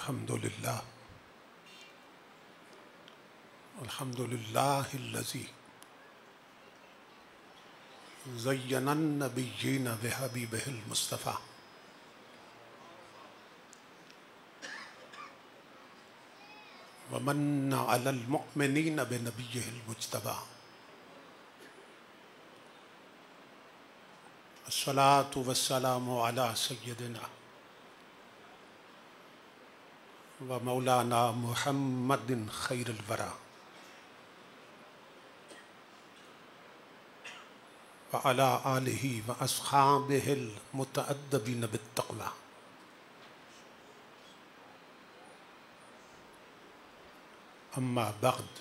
الحمدللہ الحمدللہ الذی زین النبیین بحبیبہ المصطفیٰ ومن علی المؤمنین بنبیہ المجتبیٰ الصلاة والسلام علی سیدنا ومولانا محمد خیر الورى وعلى آلہ واصحابہ المتأدبین بالتقویٰ اما بعد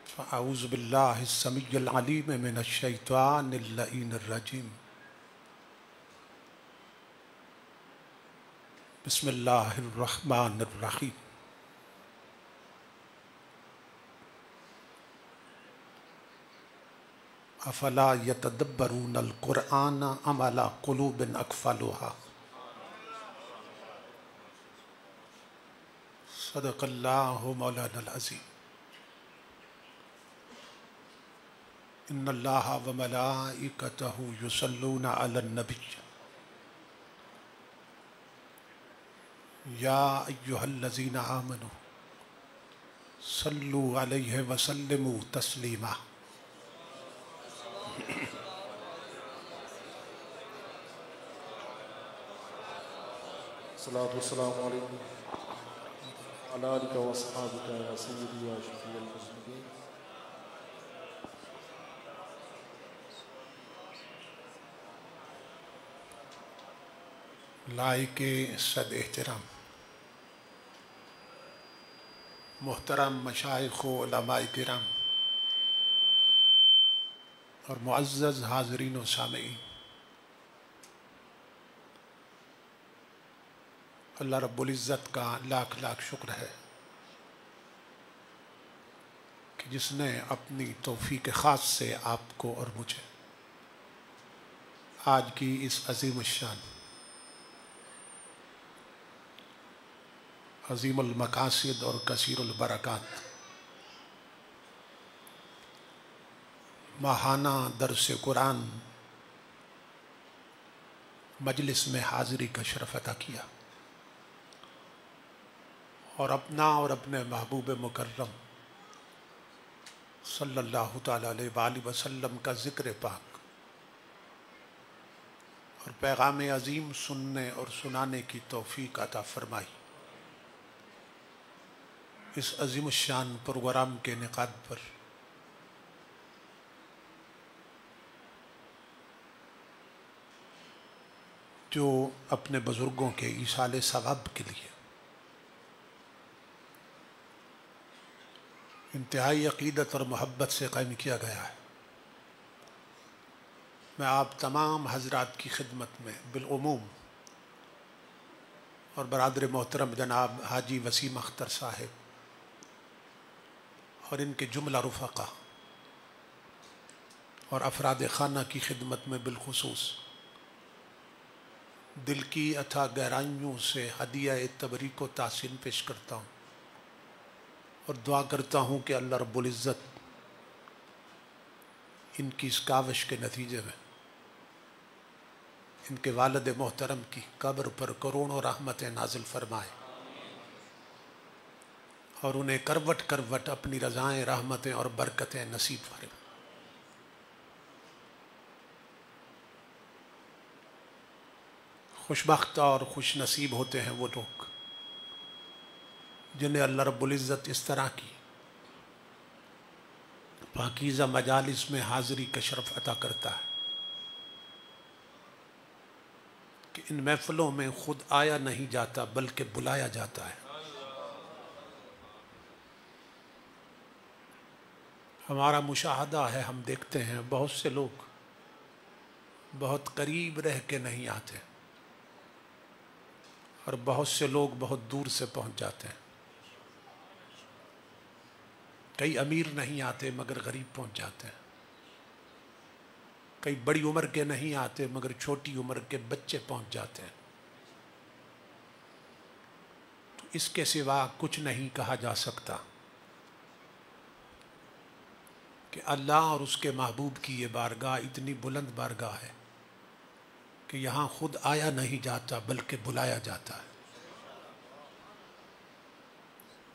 فاعوذ باللہ السمیع العلیم من الشیطان اللعین الرجیم بسم اللہ الرحمن الرحیم افلا یتدبرون القرآن ام علی قلوب اقفالها صدق اللہ مولانا العظیم ان اللہ وملائکتہ یصلون علی النبی یا ایہا الذین آمنوا صلوا علیہ وسلموا تسلیما الصلاة والسلام علیکم وعلی آلک واصحابک یا سیدی یا شفیع المذنبین. لائق صد احترام محترم مشائخ و علماء کرام اور معزز حاضرین و سامعین، اللہ رب العزت کا لاکھ لاکھ شکر ہے کہ جس نے اپنی توفیق خاص سے آپ کو اور مجھے آج کی اس عظیم الشان عظیم المقاصد اور کثیر البرکات ماہانہ درس قرآن مجلس میں حاضری کا شرف عطا کیا، اور اپنا اور اپنے محبوب مکرم صلی اللہ تعالیٰ علیہ وآلہ وسلم کا ذکر پاک اور پیغام عظیم سننے اور سنانے کی توفیق عطا فرمائی. اس عظیم الشان پروگرام کے انعقاد پر جو اپنے بزرگوں کے ایصال ثواب کے لیے انتہائی عقیدت اور محبت سے قائم کیا گیا ہے، میں آپ تمام حضرات کی خدمت میں بالعموم اور برادر محترم جناب حاجی وسیم اختر صاحب اور ان کے جملہ رفقا اور افراد خانہ کی خدمت میں بالخصوص دل کی اتھا گہرائیوں سے ہدیہ تبریک و تحسین پیش کرتا ہوں اور دعا کرتا ہوں کہ اللہ رب العزت ان کی اس کاوش کے نتیجے میں ان کے والد محترم کی قبر پر کروڑوں رحمتیں نازل فرمائے اور انہیں کروٹ کروٹ اپنی رضائیں، رحمتیں اور برکتیں نصیب فرمائے. خوش بخت اور خوش نصیب ہوتے ہیں وہ لوگ جنہیں اللہ رب العزت اس طرح کی پاکیزہ مجالس میں حاضری کا شرف عطا کرتا ہے کہ ان محفلوں میں خود آیا نہیں جاتا بلکہ بلایا جاتا ہے. ہمارا مشاہدہ ہے، ہم دیکھتے ہیں بہت سے لوگ بہت قریب رہ کے نہیں آتے اور بہت سے لوگ بہت دور سے پہنچ جاتے ہیں. کئی امیر نہیں آتے مگر غریب پہنچ جاتے ہیں، کئی بڑی عمر کے نہیں آتے مگر چھوٹی عمر کے بچے پہنچ جاتے ہیں. اس کے سوا کچھ نہیں کہا جا سکتا کہ اللہ اور اس کے محبوب کی یہ بارگاہ اتنی بلند بارگاہ ہے کہ یہاں خود آیا نہیں جاتا بلکہ بلایا جاتا ہے،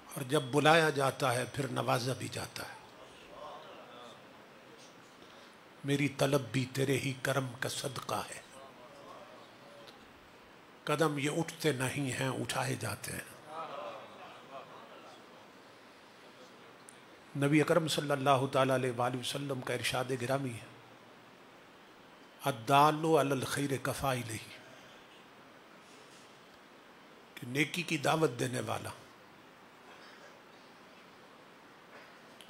اور جب بلایا جاتا ہے پھر نوازا بھی جاتا ہے۔ میری طلب بھی تیرے ہی کرم کا صدقہ ہے، قدم یہ اٹھتے نہیں ہیں اٹھائے جاتے ہیں۔ نبی اکرم صلی اللہ تعالیٰ علیہ وآلہ وسلم کا ارشاد گرامی ہے، الدال علی الخیر کفاعلہ، کہ نیکی کی دعوت دینے والا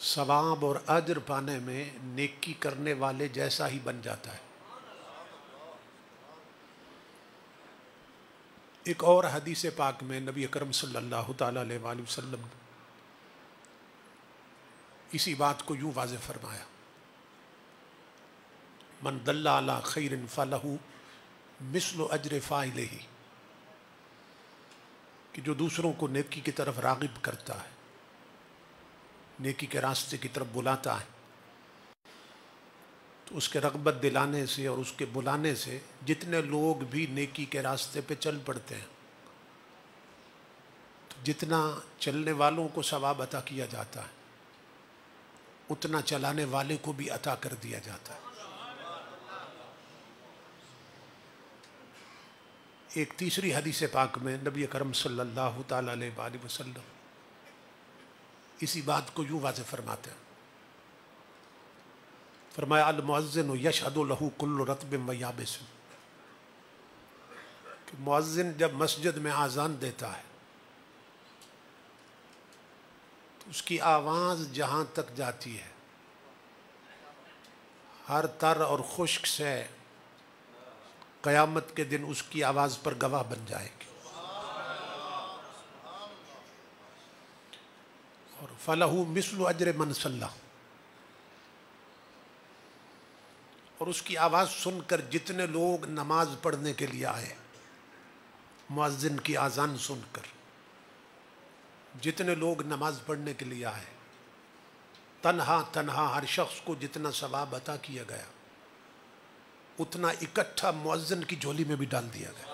ثواب اور اجر پانے میں نیکی کرنے والے جیسا ہی بن جاتا ہے۔ ایک اور حدیث پاک میں نبی اکرم صلی اللہ تعالیٰ علیہ وآلہ وسلم نے اسی بات کو یوں واضح فرمایا، من دل علی خیر فلہ مثل اجر فاعلہ، کہ جو دوسروں کو نیکی کی طرف راغب کرتا ہے، نیکی کے راستے کی طرف بلاتا ہے، تو اس کے رغبت دلانے سے اور اس کے بلانے سے جتنے لوگ بھی نیکی کے راستے پہ چل پڑتے ہیں، تو جتنا چلنے والوں کو ثواب عطا کیا جاتا ہے اتنا چلانے والے کو بھی عطا کر دیا جاتا ہے۔ ایک تیسری حدیث پاک میں نبی اکرم صلی اللہ تعالیٰ علیہ وآلہ وسلم اسی بات کو یوں واضح فرماتے ہیں، فرمایا المؤذن یشہد لہ کل رطب و یابس، کہ مؤذن جب مسجد میں اذان دیتا ہے تو اس کی آواز جہاں تک جاتی ہے ہر تر اور خشک سے قیامت کے دن اس کی آواز پر گواہ بن جائے گی۔ اور فَلَهُ مِثْلُ أَجْرِ مَنْ صَلَّى، اور اس کی آواز سن کر جتنے لوگ نماز پڑھنے کے لیے آئے، مؤذن کی اذان سن کر جتنے لوگ نماز پڑھنے کے لیے آئے، تنہا تنہا ہر شخص کو جتنا ثواب عطا کیا گیا اتنا اکٹھا مؤذن کی جھولی میں بھی ڈال دیا گیا۔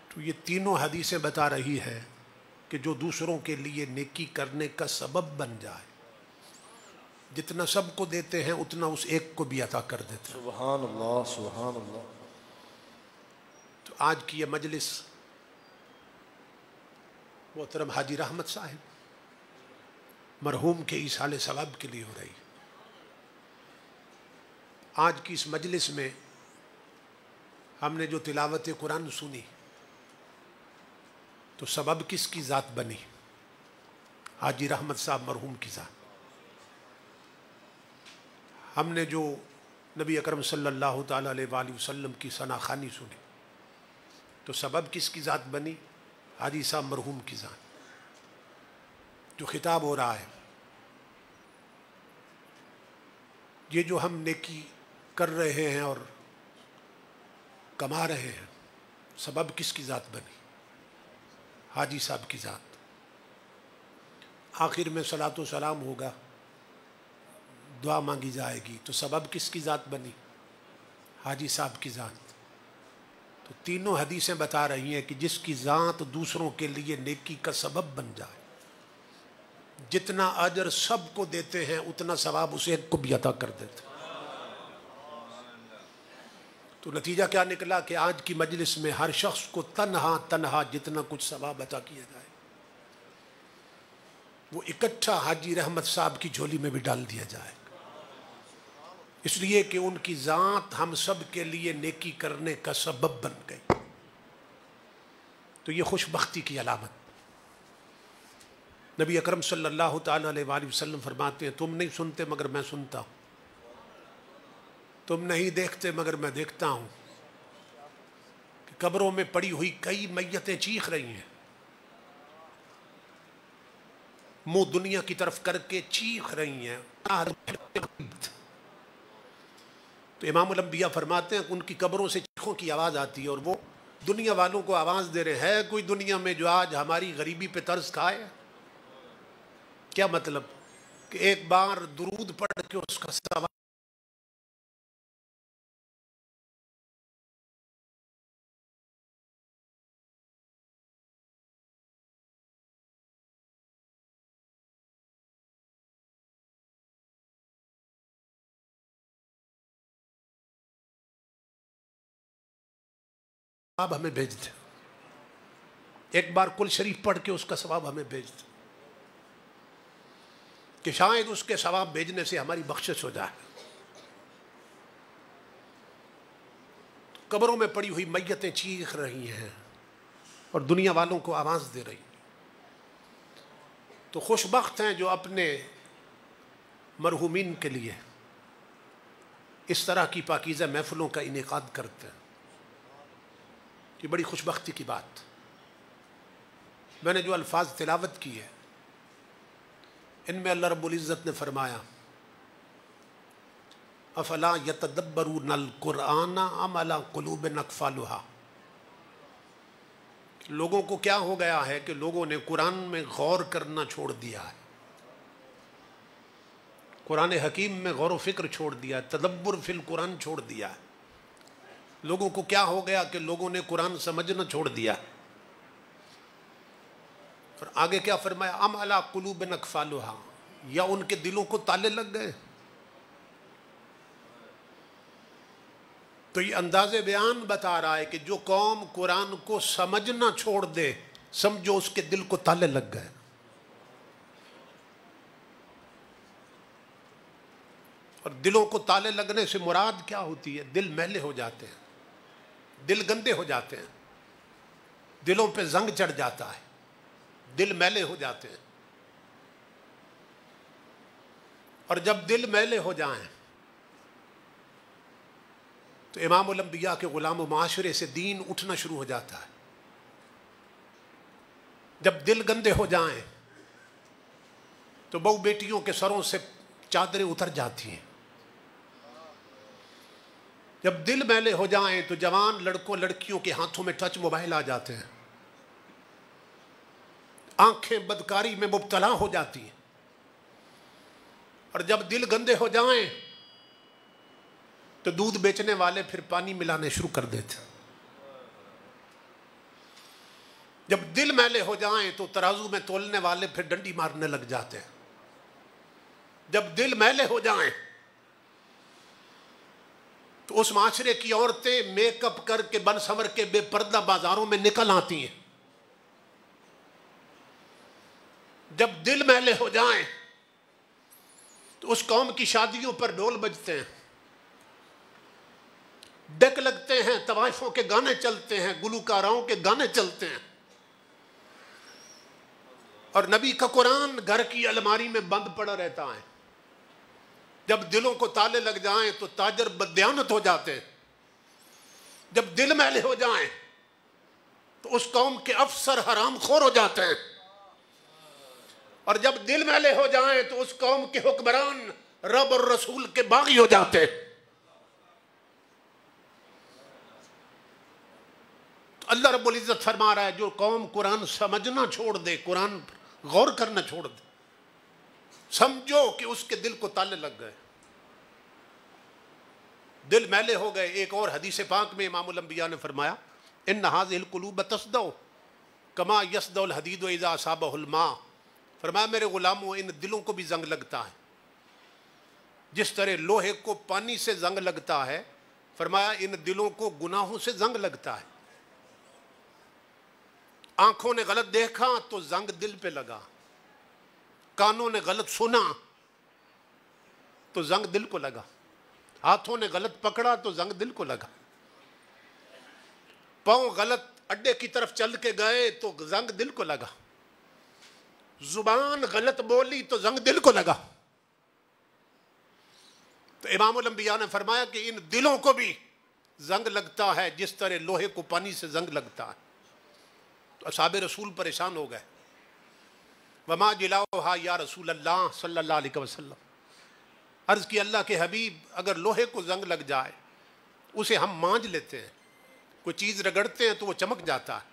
تو یہ تینوں حدیثیں بتا رہی ہے کہ جو دوسروں کے لیے نیکی کرنے کا سبب بن جائے، جتنا سب کو دیتے ہیں اتنا اس ایک کو بھی عطا کر دیتے ہیں۔ سبحان اللہ سبحان اللہ۔ تو آج کی یہ مجلس محترم حاجی رحمت صاحب مرحوم کے ایصال ثواب کے لیے ہو رہی ہے۔ آج کی اس مجلس میں ہم نے جو تلاوت قرآن سنی تو سبب کس کی ذات بنی؟ حاجی رحمت صاحب مرحوم کی ذات۔ ہم نے جو نبی اکرم صلی اللہ تعالیٰ علیہ وآلہ وسلم کی ثنا خوانی سنی تو سبب کس کی ذات بنی؟ حاجی صاحب مرحوم کی ذات۔ جو خطاب ہو رہا ہے، یہ جو ہم نیکی کر رہے ہیں اور کما رہے ہیں، سبب کس کی ذات بنی؟ حاجی صاحب کی ذات۔ آخر میں صلاۃ و سلام ہوگا، دعا مانگی جائے گی تو سبب کس کی ذات بنی؟ حاجی صاحب کی ذات۔ تو تینوں حدیثیں بتا رہی ہیں کہ جس کی ذات دوسروں کے لیے نیکی کا سبب بن جائے، جتنا اجر سب کو دیتے ہیں اتنا ثواب اسے ایک کو بھی عطا کر دیتے ہیں۔ تو نتیجہ کیا نکلا کہ آج کی مجلس میں ہر شخص کو تنہا تنہا جتنا کچھ ثواب عطا کیا جائے وہ اکٹھا حاجی رحمت صاحب کی جھولی میں بھی ڈال دیا جائے، اس لیے کہ ان کی ذات ہم سب کے لیے نیکی کرنے کا سبب بن گئی۔ تو یہ خوش بختی کی علامت۔ نبی اکرم صلی اللہ تعالیٰ علیہ وآلہ وسلم فرماتے ہیں، تم نہیں سنتے مگر میں سنتا ہوں، تم نہیں دیکھتے مگر میں دیکھتا ہوں کہ قبروں میں پڑی ہوئی کئی میتیں چیخ رہی ہیں، منہ دنیا کی طرف کر کے چیخ رہی ہیں۔ تو امام الانبیاء فرماتے ہیں کہ ان کی قبروں سے چیخوں کی آواز آتی ہے اور وہ دنیا والوں کو آواز دے رہے ہیں کوئی دنیا میں جو آج ہماری غریبی پہ ترس کھائے؟ کیا مطلب کہ ایک بار درود پڑھ کے اس کا ثواب ہمیں بھیج دے، ایک بار کل شریف پڑھ کے اس کا ثواب ہمیں بھیج دے، کہ شاید اس کے ثواب بھیجنے سے ہماری بخشش ہو جائے۔ قبروں میں پڑی ہوئی میتیں چیخ رہی ہیں اور دنیا والوں کو آواز دے رہی ہیں، تو خوش بخت ہیں جو اپنے مرحومین کے لیے اس طرح کی پاکیزہ محفلوں کا انعقاد کرتے ہیں۔ یہ بڑی خوش بختی کی بات۔ میں نے جو الفاظ تلاوت کی ہے ان میں اللہ رب العزت نے فرمایا افلا یتدبرون القرآن ام علی قلوب اقفالها، لوگوں کو کیا ہو گیا ہے کہ لوگوں نے قرآن میں غور کرنا چھوڑ دیا ہے، قرآن حکیم میں غور و فکر چھوڑ دیا ہے، تدبر فی القرآن چھوڑ دیا ہے۔ لوگوں کو کیا ہو گیا کہ لوگوں نے قرآن سمجھنا چھوڑ دیا، اور آگے کیا فرمایا ام علی قلوب اقفالها، یا ان کے دلوں کو تالے لگ گئے۔ تو یہ انداز بیان بتا رہا ہے کہ جو قوم قرآن کو سمجھنا چھوڑ دے سمجھو اس کے دل کو تالے لگ گئے۔ اور دلوں کو تالے لگنے سے مراد کیا ہوتی ہے؟ دل میلے ہو جاتے ہیں، دل گندے ہو جاتے ہیں، دلوں پہ زنگ چڑھ جاتا ہے، دل میلے ہو جاتے ہیں۔ اور جب دل میلے ہو جائیں تو امام الانبیاء کے غلام و معاشرے سے دین اٹھنا شروع ہو جاتا ہے۔ جب دل گندے ہو جائیں تو بہو بیٹیوں کے سروں سے چادریں اتر جاتی ہیں۔ جب دل میلے ہو جائیں تو جوان لڑکوں لڑکیوں کے ہاتھوں میں ٹچ موبائل آ جاتے ہیں، آنکھیں بدکاری میں مبتلا ہو جاتی ہیں۔ اور جب دل گندے ہو جائیں تو دودھ بیچنے والے پھر پانی ملانے شروع کر دیتے ہیں۔ جب دل میلے ہو جائیں تو ترازو میں تولنے والے پھر ڈنڈی مارنے لگ جاتے ہیں۔ جب دل میلے ہو جائیں تو اس معاشرے کی عورتیں میک اپ کر کے بن سنور کے بے پردہ بازاروں میں نکل آتی ہیں۔ جب دل میلے ہو جائیں تو اس قوم کی شادیوں پر ڈھول بجتے ہیں، ڈیک لگتے ہیں، طوائفوں کے گانے چلتے ہیں، گلوکاراؤں کے گانے چلتے ہیں، اور نبی کا قرآن گھر کی الماری میں بند پڑا رہتا ہے۔ جب دلوں کو تالے لگ جائیں تو تاجر بددیانت ہو جاتے ہیں۔ جب دل میلے ہو جائیں تو اس قوم کے افسر حرام خور ہو جاتے ہیں، اور جب دل میلے ہو جائیں تو اس قوم کے حکمران رب اور رسول کے باغی ہو جاتے ہیں۔ تو اللہ رب العزت فرما رہا ہے جو قوم قرآن سمجھنا چھوڑ دے، قرآن پر غور کرنا چھوڑ دے، سمجھو کہ اس کے دل کو تالے لگ گئے، دل میلے ہو گئے۔ ایک اور حدیث پاک میں امام الانبیاء نے فرمایا ان هذه القلوب تصدع كما يصدع الحديد اذا اصابه الماء، فرمایا میرے غلاموں ان دلوں کو بھی زنگ لگتا ہے جس طرح لوہے کو پانی سے زنگ لگتا ہے، فرمایا ان دلوں کو گناہوں سے زنگ لگتا ہے۔ آنکھوں نے غلط دیکھا تو زنگ دل پہ لگا، کانوں نے غلط سنا تو زنگ دل کو لگا، ہاتھوں نے غلط پکڑا تو زنگ دل کو لگا، پاؤں غلط اڈے کی طرف چل کے گئے تو زنگ دل کو لگا، زبان غلط بولی تو زنگ دل کو لگا۔ تو امام الانبیاء نے فرمایا کہ ان دلوں کو بھی زنگ لگتا ہے جس طرح لوہے کو پانی سے زنگ لگتا ہے۔ تو اصحاب رسول پریشان ہو گئے، وما جلاؤہا یا رسول اللہ صلی اللہ علیہ وسلم، عرض کی اللہ کے حبیب اگر لوہے کو زنگ لگ جائے اسے ہم مانج لیتے ہیں، کوئی چیز رگڑتے ہیں تو وہ چمک جاتا ہے،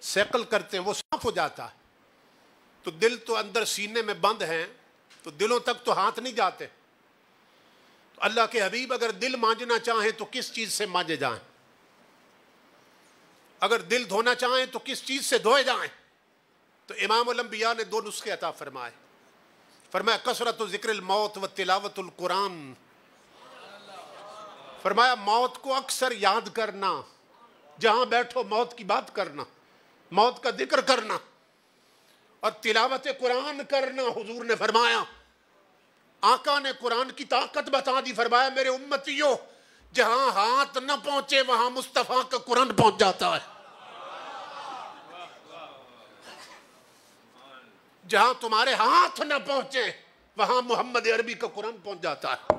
سیکل کرتے ہیں وہ صاف ہو جاتا ہے. تو دل تو اندر سینے میں بند ہیں، تو دلوں تک تو ہاتھ نہیں جاتے. تو اللہ کے حبیب اگر دل مانجنا چاہیں تو کس چیز سے مانجے جائیں؟ اگر دل دھونا چاہیں تو کس چیز سے دھوئے جائیں؟ تو امام الانبیاء نے 2 نسخے عطا فرمائے. فرمایا کثرت ذکر الموت و تلاوت القرآن. فرمایا موت کو اکثر یاد کرنا، جہاں بیٹھو موت کی بات کرنا، موت کا ذکر کرنا اور تلاوت قرآن کرنا. حضور نے فرمایا، آقا نے قرآن کی طاقت بتا دی. فرمایا میرے امتیوں، جہاں ہاتھ نہ پہنچے وہاں مصطفیٰ کا قرآن پہنچ جاتا ہے. جہاں تمہارے ہاتھ نہ پہنچے وہاں محمد عربی کا قرآن پہنچ جاتا ہے.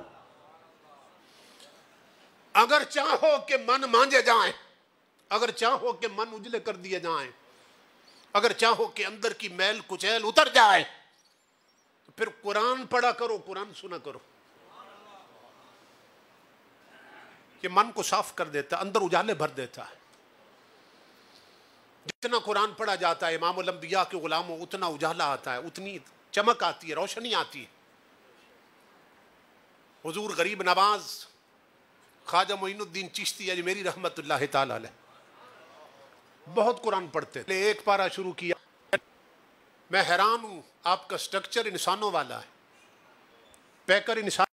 اگر چاہو کہ من مانجے جائیں، اگر چاہو کہ من اجلے کر دیے جائیں، اگر چاہو کہ اندر کی میل کچیل اتر جائے، تو پھر قرآن پڑھا کرو، قرآن سنا کرو. یہ من کو صاف کر دیتا، اندر اجالے بھر دیتا ہے. جتنا قرآن پڑھا جاتا ہے امام الانبیاء کے غلاموں، اتنا اجالا آتا ہے، اتنی چمک آتی ہے، روشنی آتی ہے. حضور غریب نواز خواجہ معین الدین چشتی اجمیری رحمت اللہ تعالی علیہ بہت قرآن پڑھتے تھے. ایک پارہ شروع کیا، میں حیران ہوں، آپ کا سٹرکچر انسانوں والا ہے، پیکر انسان.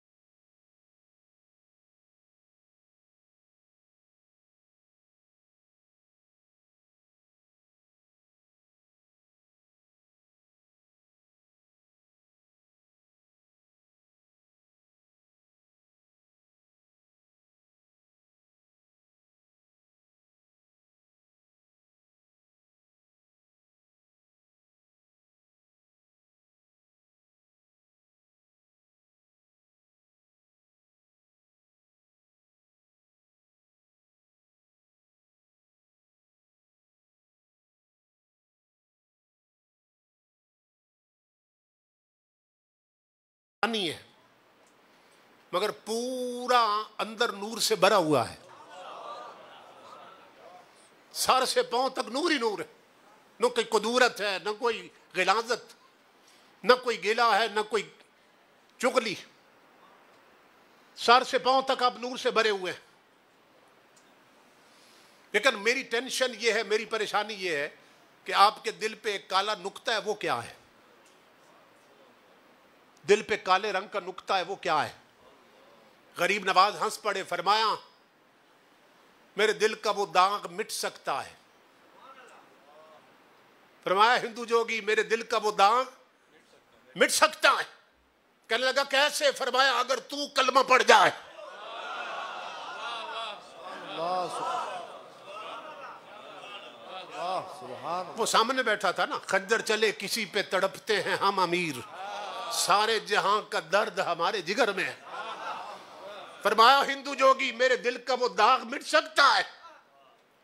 نہیں ہے مگر پورا اندر نور سے بھرا ہوا ہے، سر سے پاؤں تک نور ہی نور ہے. نہ کوئی قدورت ہے، نہ کوئی غلاظت، نہ کوئی گلا ہے، نہ کوئی چغلی. سر سے پاؤں تک آپ نور سے بھرے ہوئے ہیں. لیکن میری ٹینشن یہ ہے، میری پریشانی یہ ہے کہ آپ کے دل پہ ایک کالا نقطہ ہے، وہ کیا ہے؟ دل پہ کالے رنگ کا نقطہ ہے، وہ کیا ہے؟ غریب نواز ہنس پڑے. فرمایا میرے دل کا وہ داغ مٹ سکتا ہے. فرمایا ہندو جوگی میرے دل کا وہ داغ مٹ سکتا ہے. کہنے لگا کیسے؟ فرمایا اگر تو کلمہ پڑھ جائے. وہ سامنے بیٹھا تھا نا، خنجر چلے کسی پہ تڑپتے ہیں ہم امیر، سارے جہاں کا درد ہمارے جگر میں ہے. فرمایا ہندو جوگی میرے دل کا وہ داغ مٹ سکتا ہے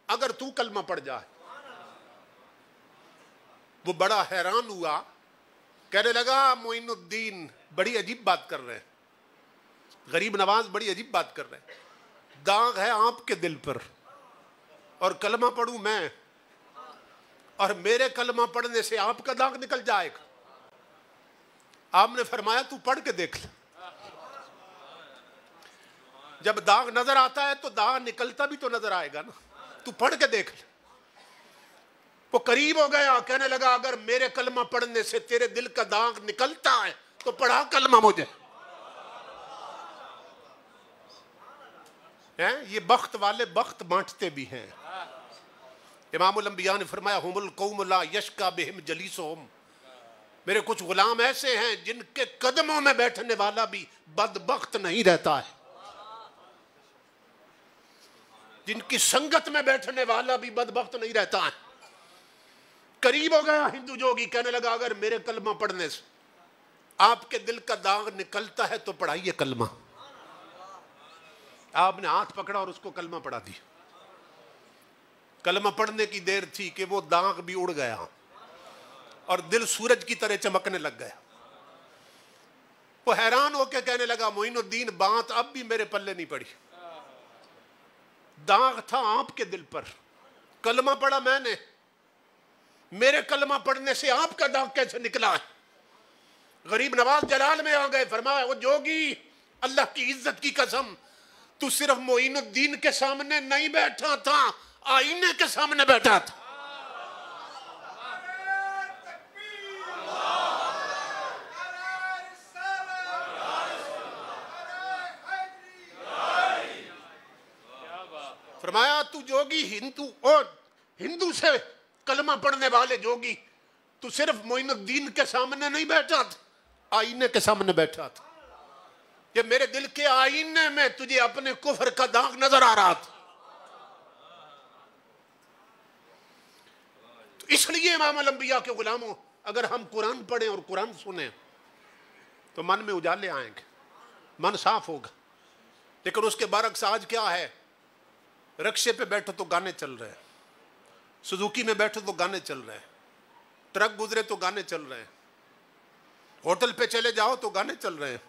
اگر تو کلمہ پڑھ جائے. وہ بڑا حیران ہوا، کہنے لگا معین الدین بڑی عجیب بات کر رہے ہیں، غریب نواز بڑی عجیب بات کر رہے ہیں. داغ ہے آپ کے دل پر اور کلمہ پڑھوں میں، اور میرے کلمہ پڑھنے سے آپ کا داغ نکل جائے گا. آپ نے فرمایا تو پڑھ کے دیکھ لے. جب داغ نظر آتا ہے تو داغ نکلتا بھی تو نظر آئے گا نا. تو پڑھ کے دیکھ لے. وہ قریب ہو گیا، کہنے لگا اگر میرے کلمہ پڑھنے سے تیرے دل کا داغ نکلتا ہے تو پڑھا کلمہ مجھے. یہ بخت والے بخت بانٹتے بھی ہیں. امام الانبیاء نے فرمایا ہم القوم لا یشکا بہم جلیسہم. میرے کچھ غلام ایسے ہیں جن کے قدموں میں بیٹھنے والا بھی بدبخت نہیں رہتا ہے، جن کی سنگت میں بیٹھنے والا بھی بدبخت نہیں رہتا ہے. قریب ہو گیا ہندو جوگی، کہنے لگا اگر میرے کلمہ پڑھنے سے آپ کے دل کا داغ نکلتا ہے تو پڑھائیے کلمہ. آپ نے ہاتھ پکڑا اور اس کو کلمہ پڑھا دی. کلمہ پڑھنے کی دیر تھی کہ وہ داغ بھی اڑ گیا اور دل سورج کی طرح چمکنے لگ گیا. وہ حیران ہو کے کہنے لگا معین الدین بات اب بھی میرے پلے نہیں پڑی. داغ تھا آپ کے دل پر، کلمہ پڑھا میں نے، میرے کلمہ پڑھنے سے آپ کا داغ کیسے نکلا ہے؟ غریب نواز جلال میں آ گئے، فرمایا وہ جوگی اللہ کی عزت کی قسم، تو صرف معین الدین کے سامنے نہیں بیٹھا تھا، آئینے کے سامنے بیٹھا تھا۔ فرمایا تو جوگی ہندو سے کلمہ پڑھنے والے جوگی، تو صرف معین الدین کے سامنے نہیں بیٹھا تھا، آئینے کے سامنے بیٹھا تھا۔ کہ میرے دل کے آئینے میں تجھے اپنے کفر کا داغ نظر آ رہا تھا۔ تو اس لیے امام الانبیاء کے غلاموں، اگر ہم قرآن پڑھیں اور قرآن سنیں تو من میں اجالے آئیں گے، من صاف ہوگا۔ لیکن اس کے برعکس آج کیا ہے؟ رکشے پہ بیٹھو تو گانے چل رہے ہیں، سزوکی میں بیٹھو تو گانے چل رہے ہیں، ٹرک گزرے تو گانے چل رہے ہیں، ہوٹل پہ چلے جاؤ تو گانے چل رہے ہیں،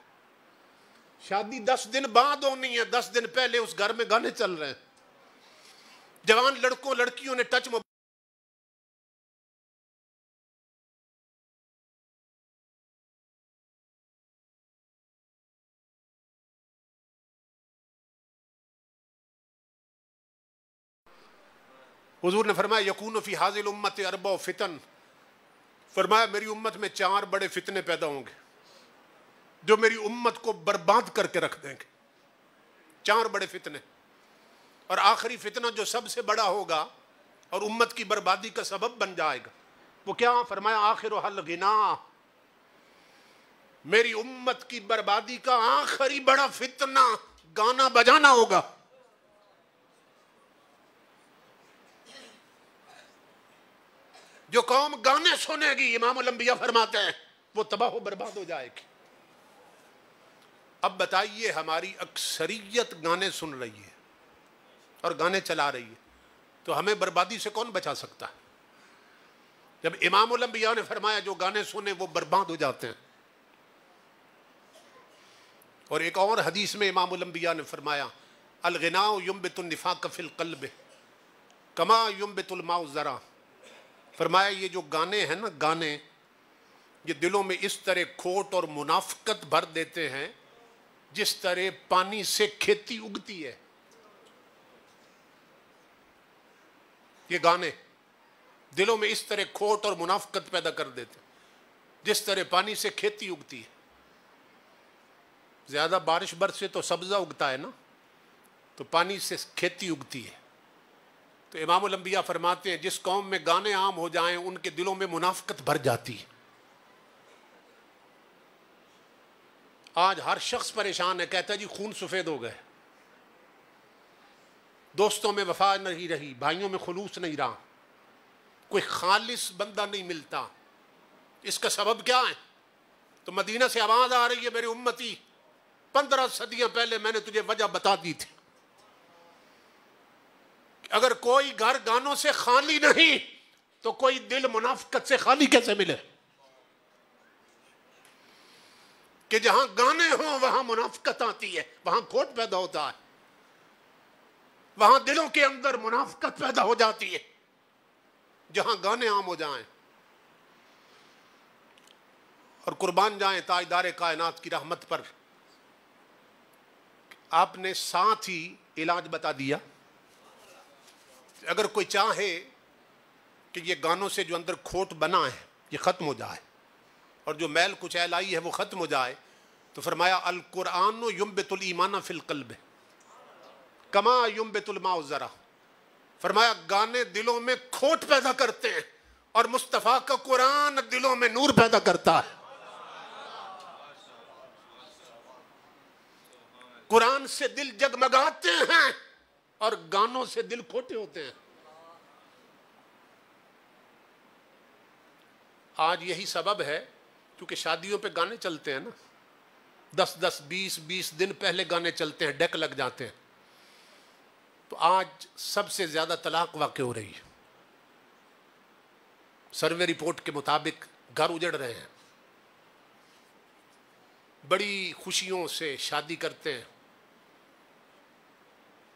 شادی 10 دن بعد ہونی ہے، 10 دن پہلے اس گھر میں گانے چل رہے ہیں، جوان لڑکوں لڑکیوں نے ٹچ موبائل۔ حضور نے فرمایا یکون فی حاذل امت اربع فتن، فرمایا میری امت میں 4 بڑے فتنے پیدا ہوں گے جو میری امت کو برباد کر کے رکھ دیں گے، 4 بڑے فتنے۔ اور آخری فتنہ جو سب سے بڑا ہوگا اور امت کی بربادی کا سبب بن جائے گا، وہ کیا؟ فرمایا آخرها الغنا، میری امت کی بربادی کا آخری بڑا فتنہ گانا بجانا ہوگا۔ جو قوم گانے سنے گی، امام الانبیاء فرماتے ہیں، وہ تباہ و برباد ہو جائے گی۔ اب بتائیے ہماری اکثریت گانے سن رہی ہے اور گانے چلا رہی ہے، تو ہمیں بربادی سے کون بچا سکتا ہے؟ جب امام الانبیاء نے فرمایا جو گانے سنے وہ برباد ہو جاتے ہیں۔ اور ایک اور حدیث میں امام الانبیاء نے فرمایا الغناء ينبت النفاق فی القلب کما ينبت الماء الزرع، فرمایا یہ جو گانے ہیں نا، گانے یہ دلوں میں اس طرح کھوٹ اور منافقت بھر دیتے ہیں جس طرح پانی سے کھیتی اگتی ہے۔ یہ گانے دلوں میں اس طرح کھوٹ اور منافقت پیدا کر دیتے ہیں جس طرح پانی سے کھیتی اگتی ہے۔ زیادہ بارش برسے تو سبزہ اگتا ہے نا، تو پانی سے کھیتی اگتی ہے۔ تو امام الانبیاء فرماتے ہیں جس قوم میں گانے عام ہو جائیں ان کے دلوں میں منافقت بھر جاتی ہے۔ آج ہر شخص پریشان ہے، کہتا ہے جی خون سفید ہو گئے، دوستوں میں وفا نہیں رہی، بھائیوں میں خلوص نہیں رہا، کوئی خالص بندہ نہیں ملتا۔ اس کا سبب کیا ہے؟ تو مدینہ سے آواز آ رہی ہے میری امتی، 15 صدیاں پہلے میں نے تجھے وجہ بتا دی تھی، اگر کوئی گھر گانوں سے خالی نہیں تو کوئی دل منافقت سے خالی کیسے ملے؟ کہ جہاں گانے ہوں وہاں منافقت آتی ہے، وہاں کھوٹ پیدا ہوتا ہے، وہاں دلوں کے اندر منافقت پیدا ہو جاتی ہے جہاں گانے عام ہو جائیں۔ اور قربان جائیں تاجدار کائنات کی رحمت پر، آپ نے ساتھ ہی علاج بتا دیا۔ اگر کوئی چاہے کہ یہ گانوں سے جو اندر کھوٹ بنا ہے یہ ختم ہو جائے اور جو میل کچیل آئی ہے وہ ختم ہو جائے، تو فرمایا القرآن ينبت الایمان فی القلب کما ينبت الماء الزرع، فرمایا گانے دلوں میں کھوٹ پیدا کرتے ہیں اور مصطفیٰ کا قرآن دلوں میں نور پیدا کرتا ہے۔ قرآن سے دل جگمگاتے ہیں اور گانوں سے دل کھوٹے ہوتے ہیں۔ آج یہی سبب ہے کیونکہ شادیوں پہ گانے چلتے ہیں نا، 10 20 دن پہلے گانے چلتے ہیں، ڈیک لگ جاتے ہیں، تو آج سب سے زیادہ طلاق واقع ہو رہی ہے۔ سروے رپورٹ کے مطابق گھر اجڑ رہے ہیں، بڑی خوشیوں سے شادی کرتے ہیں،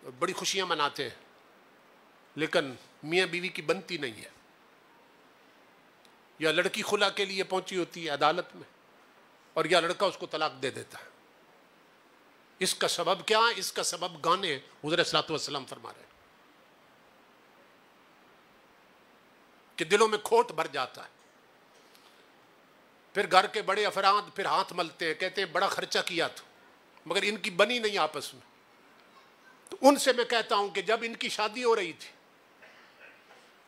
بڑی خوشیاں مناتے ہیں، لیکن میاں بیوی کی بنتی نہیں ہے، یا لڑکی خلا کے لیے پہنچی ہوتی ہے عدالت میں اور یا لڑکا اس کو طلاق دے دیتا ہے۔ اس کا سبب کیا ہے؟ اس کا سبب گانے ہیں۔ حضور صلی اللہ علیہ وسلم فرما رہے ہیں کہ دلوں میں کھوٹ بھر جاتا ہے، پھر گھر کے بڑے افراد پھر ہاتھ ملتے ہیں، کہتے ہیں بڑا خرچہ کیا تو، مگر ان کی بنی نہیں آپس میں۔ تو ان سے میں کہتا ہوں کہ جب ان کی شادی ہو رہی تھی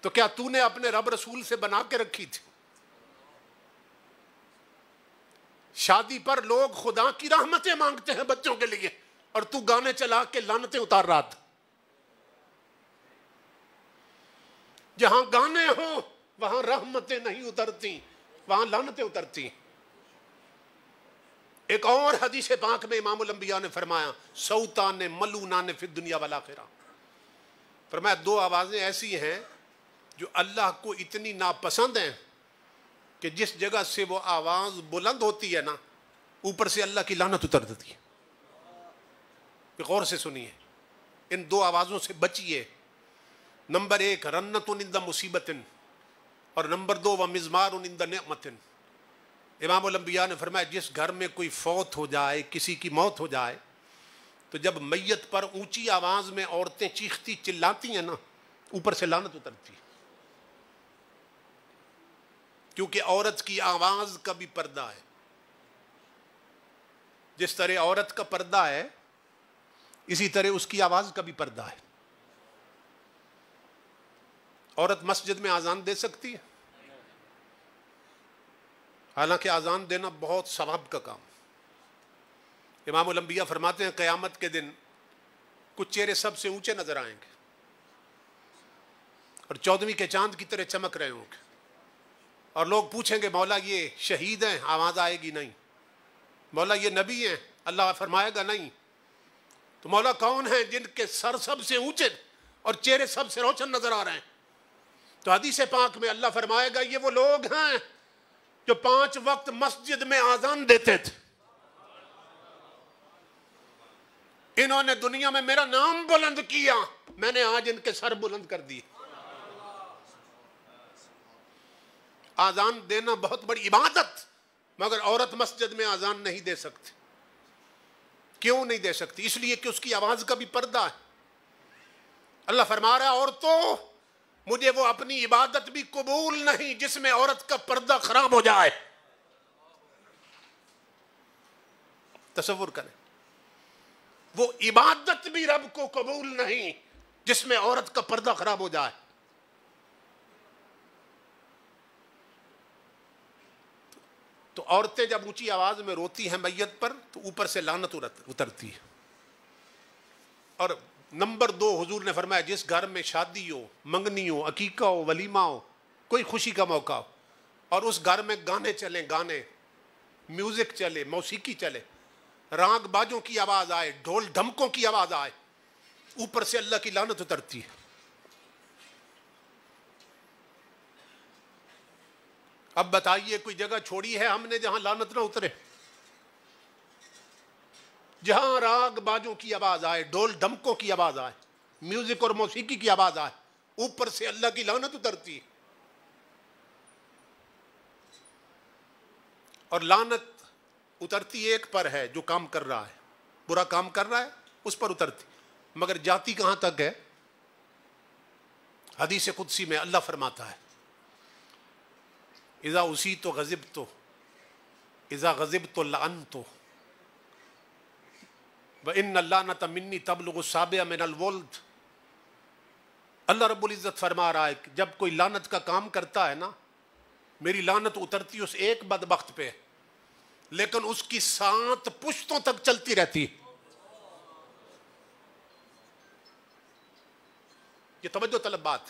تو کیا تو نے اپنے رب رسول سے بنا کے رکھی تھی؟ شادی پر لوگ خدا کی رحمتیں مانگتے ہیں بچوں کے لیے، اور تو گانے چلا کے لعنتیں اتار رہا تھا۔ جہاں گانے ہوں وہاں رحمتیں نہیں اترتی، وہاں لعنتیں اترتی۔ ایک اور حدیث پاک میں امام الانبیاء نے فرمایا صوتان ملعونان فی الدنیا والآخرہ، فرمایا دو آوازیں ایسی ہیں جو اللہ کو اتنی ناپسند ہیں کہ جس جگہ سے وہ آواز بلند ہوتی ہے نا، اوپر سے اللہ کی لعنت اتر دیتی ہے۔ غور سے سنیے، ان دو آوازوں سے بچیے۔ نمبر 1 رنت عند مصیبت، اور نمبر 2 ومزمار عند نعمت۔ امام الانبیاء نے فرمایا جس گھر میں کوئی فوت ہو جائے، کسی کی موت ہو جائے، تو جب میت پر اونچی آواز میں عورتیں چیختی چلاتی ہیں نا، اوپر سے لعنت اترتی ہے، کیونکہ عورت کی آواز کا بھی پردہ ہے۔ جس طرح عورت کا پردہ ہے اسی طرح اس کی آواز کا بھی پردہ ہے۔ عورت مسجد میں اذان دے سکتی ہے، حالانکہ اذان دینا بہت ثواب کا کام۔ امام الانبیاء فرماتے ہیں قیامت کے دن کچھ چہرے سب سے اونچے نظر آئیں گے اور 14ویں کے چاند کی طرح چمک رہے ہوں گے، اور لوگ پوچھیں گے مولا یہ شہید ہیں؟ آواز آئے گی نہیں۔ مولا یہ نبی ہیں؟ اللہ فرمائے گا نہیں۔ تو مولا کون ہیں جن کے سر سب سے اونچے اور چہرے سب سے روشن نظر آ رہے ہیں؟ تو حدیث پاک میں اللہ فرمائے گا یہ وہ لوگ ہیں جو 5 وقت مسجد میں اذان دیتے تھے، انہوں نے دنیا میں میرا نام بلند کیا، میں نے آج ان کے سر بلند کر دی۔ اذان دینا بہت بڑی عبادت، مگر عورت مسجد میں اذان نہیں دے سکتی۔ کیوں نہیں دے سکتی؟ اس لیے کہ اس کی آواز کا بھی پردہ ہے۔ اللہ فرما رہا ہے عورتوں مجھے وہ اپنی عبادت بھی قبول نہیں جس میں عورت کا پردہ خراب ہو جائے۔ تصور کریں، وہ عبادت بھی رب کو قبول نہیں جس میں عورت کا پردہ خراب ہو جائے۔ تو عورتیں جب اونچی آواز میں روتی ہیں میت پر تو اوپر سے لعنت اترتی ہے۔ اور نمبر 2 حضور نے فرمایا جس گھر میں شادی ہو، منگنی ہو، عقیقہ ہو، ولیمہ ہو، کوئی خوشی کا موقع ہو، اور اس گھر میں گانے چلیں، گانے، میوزک چلے، موسیقی چلے، راگ باجوں کی آواز آئے، ڈھول ڈھمکوں کی آواز آئے، اوپر سے اللہ کی لعنت اترتی ہے۔ اب بتائیے کوئی جگہ چھوڑی ہے ہم نے جہاں لعنت نہ اترے؟ جہاں راگ باجوں کی آواز آئے، ڈھول ڈھمکوں کی آواز آئے، میوزک اور موسیقی کی آواز آئے، اوپر سے اللہ کی لعنت اترتی ہے۔ اور لعنت اترتی ایک پر ہے جو کام کر رہا ہے، برا کام کر رہا ہے اس پر اترتی، مگر جاتی کہاں تک ہے؟ حدیث قدسی میں اللہ فرماتا ہے اذا اصیت غضبت، اذا غضبت لعنت، وَإِنَّ اللَّعْنَةَ مِنِّي تَبْلُغُ السَّابِعَ مِنَ الْوَلْدِ۔ اللہ رب العزت فرما رہا ہے کہ جب کوئی لعنت کا کام کرتا ہے نا، میری لعنت اترتی اس ایک بدبخت پہ، لیکن اس کی 7 پشتوں تک چلتی رہتی۔ یہ توجہ طلب بات،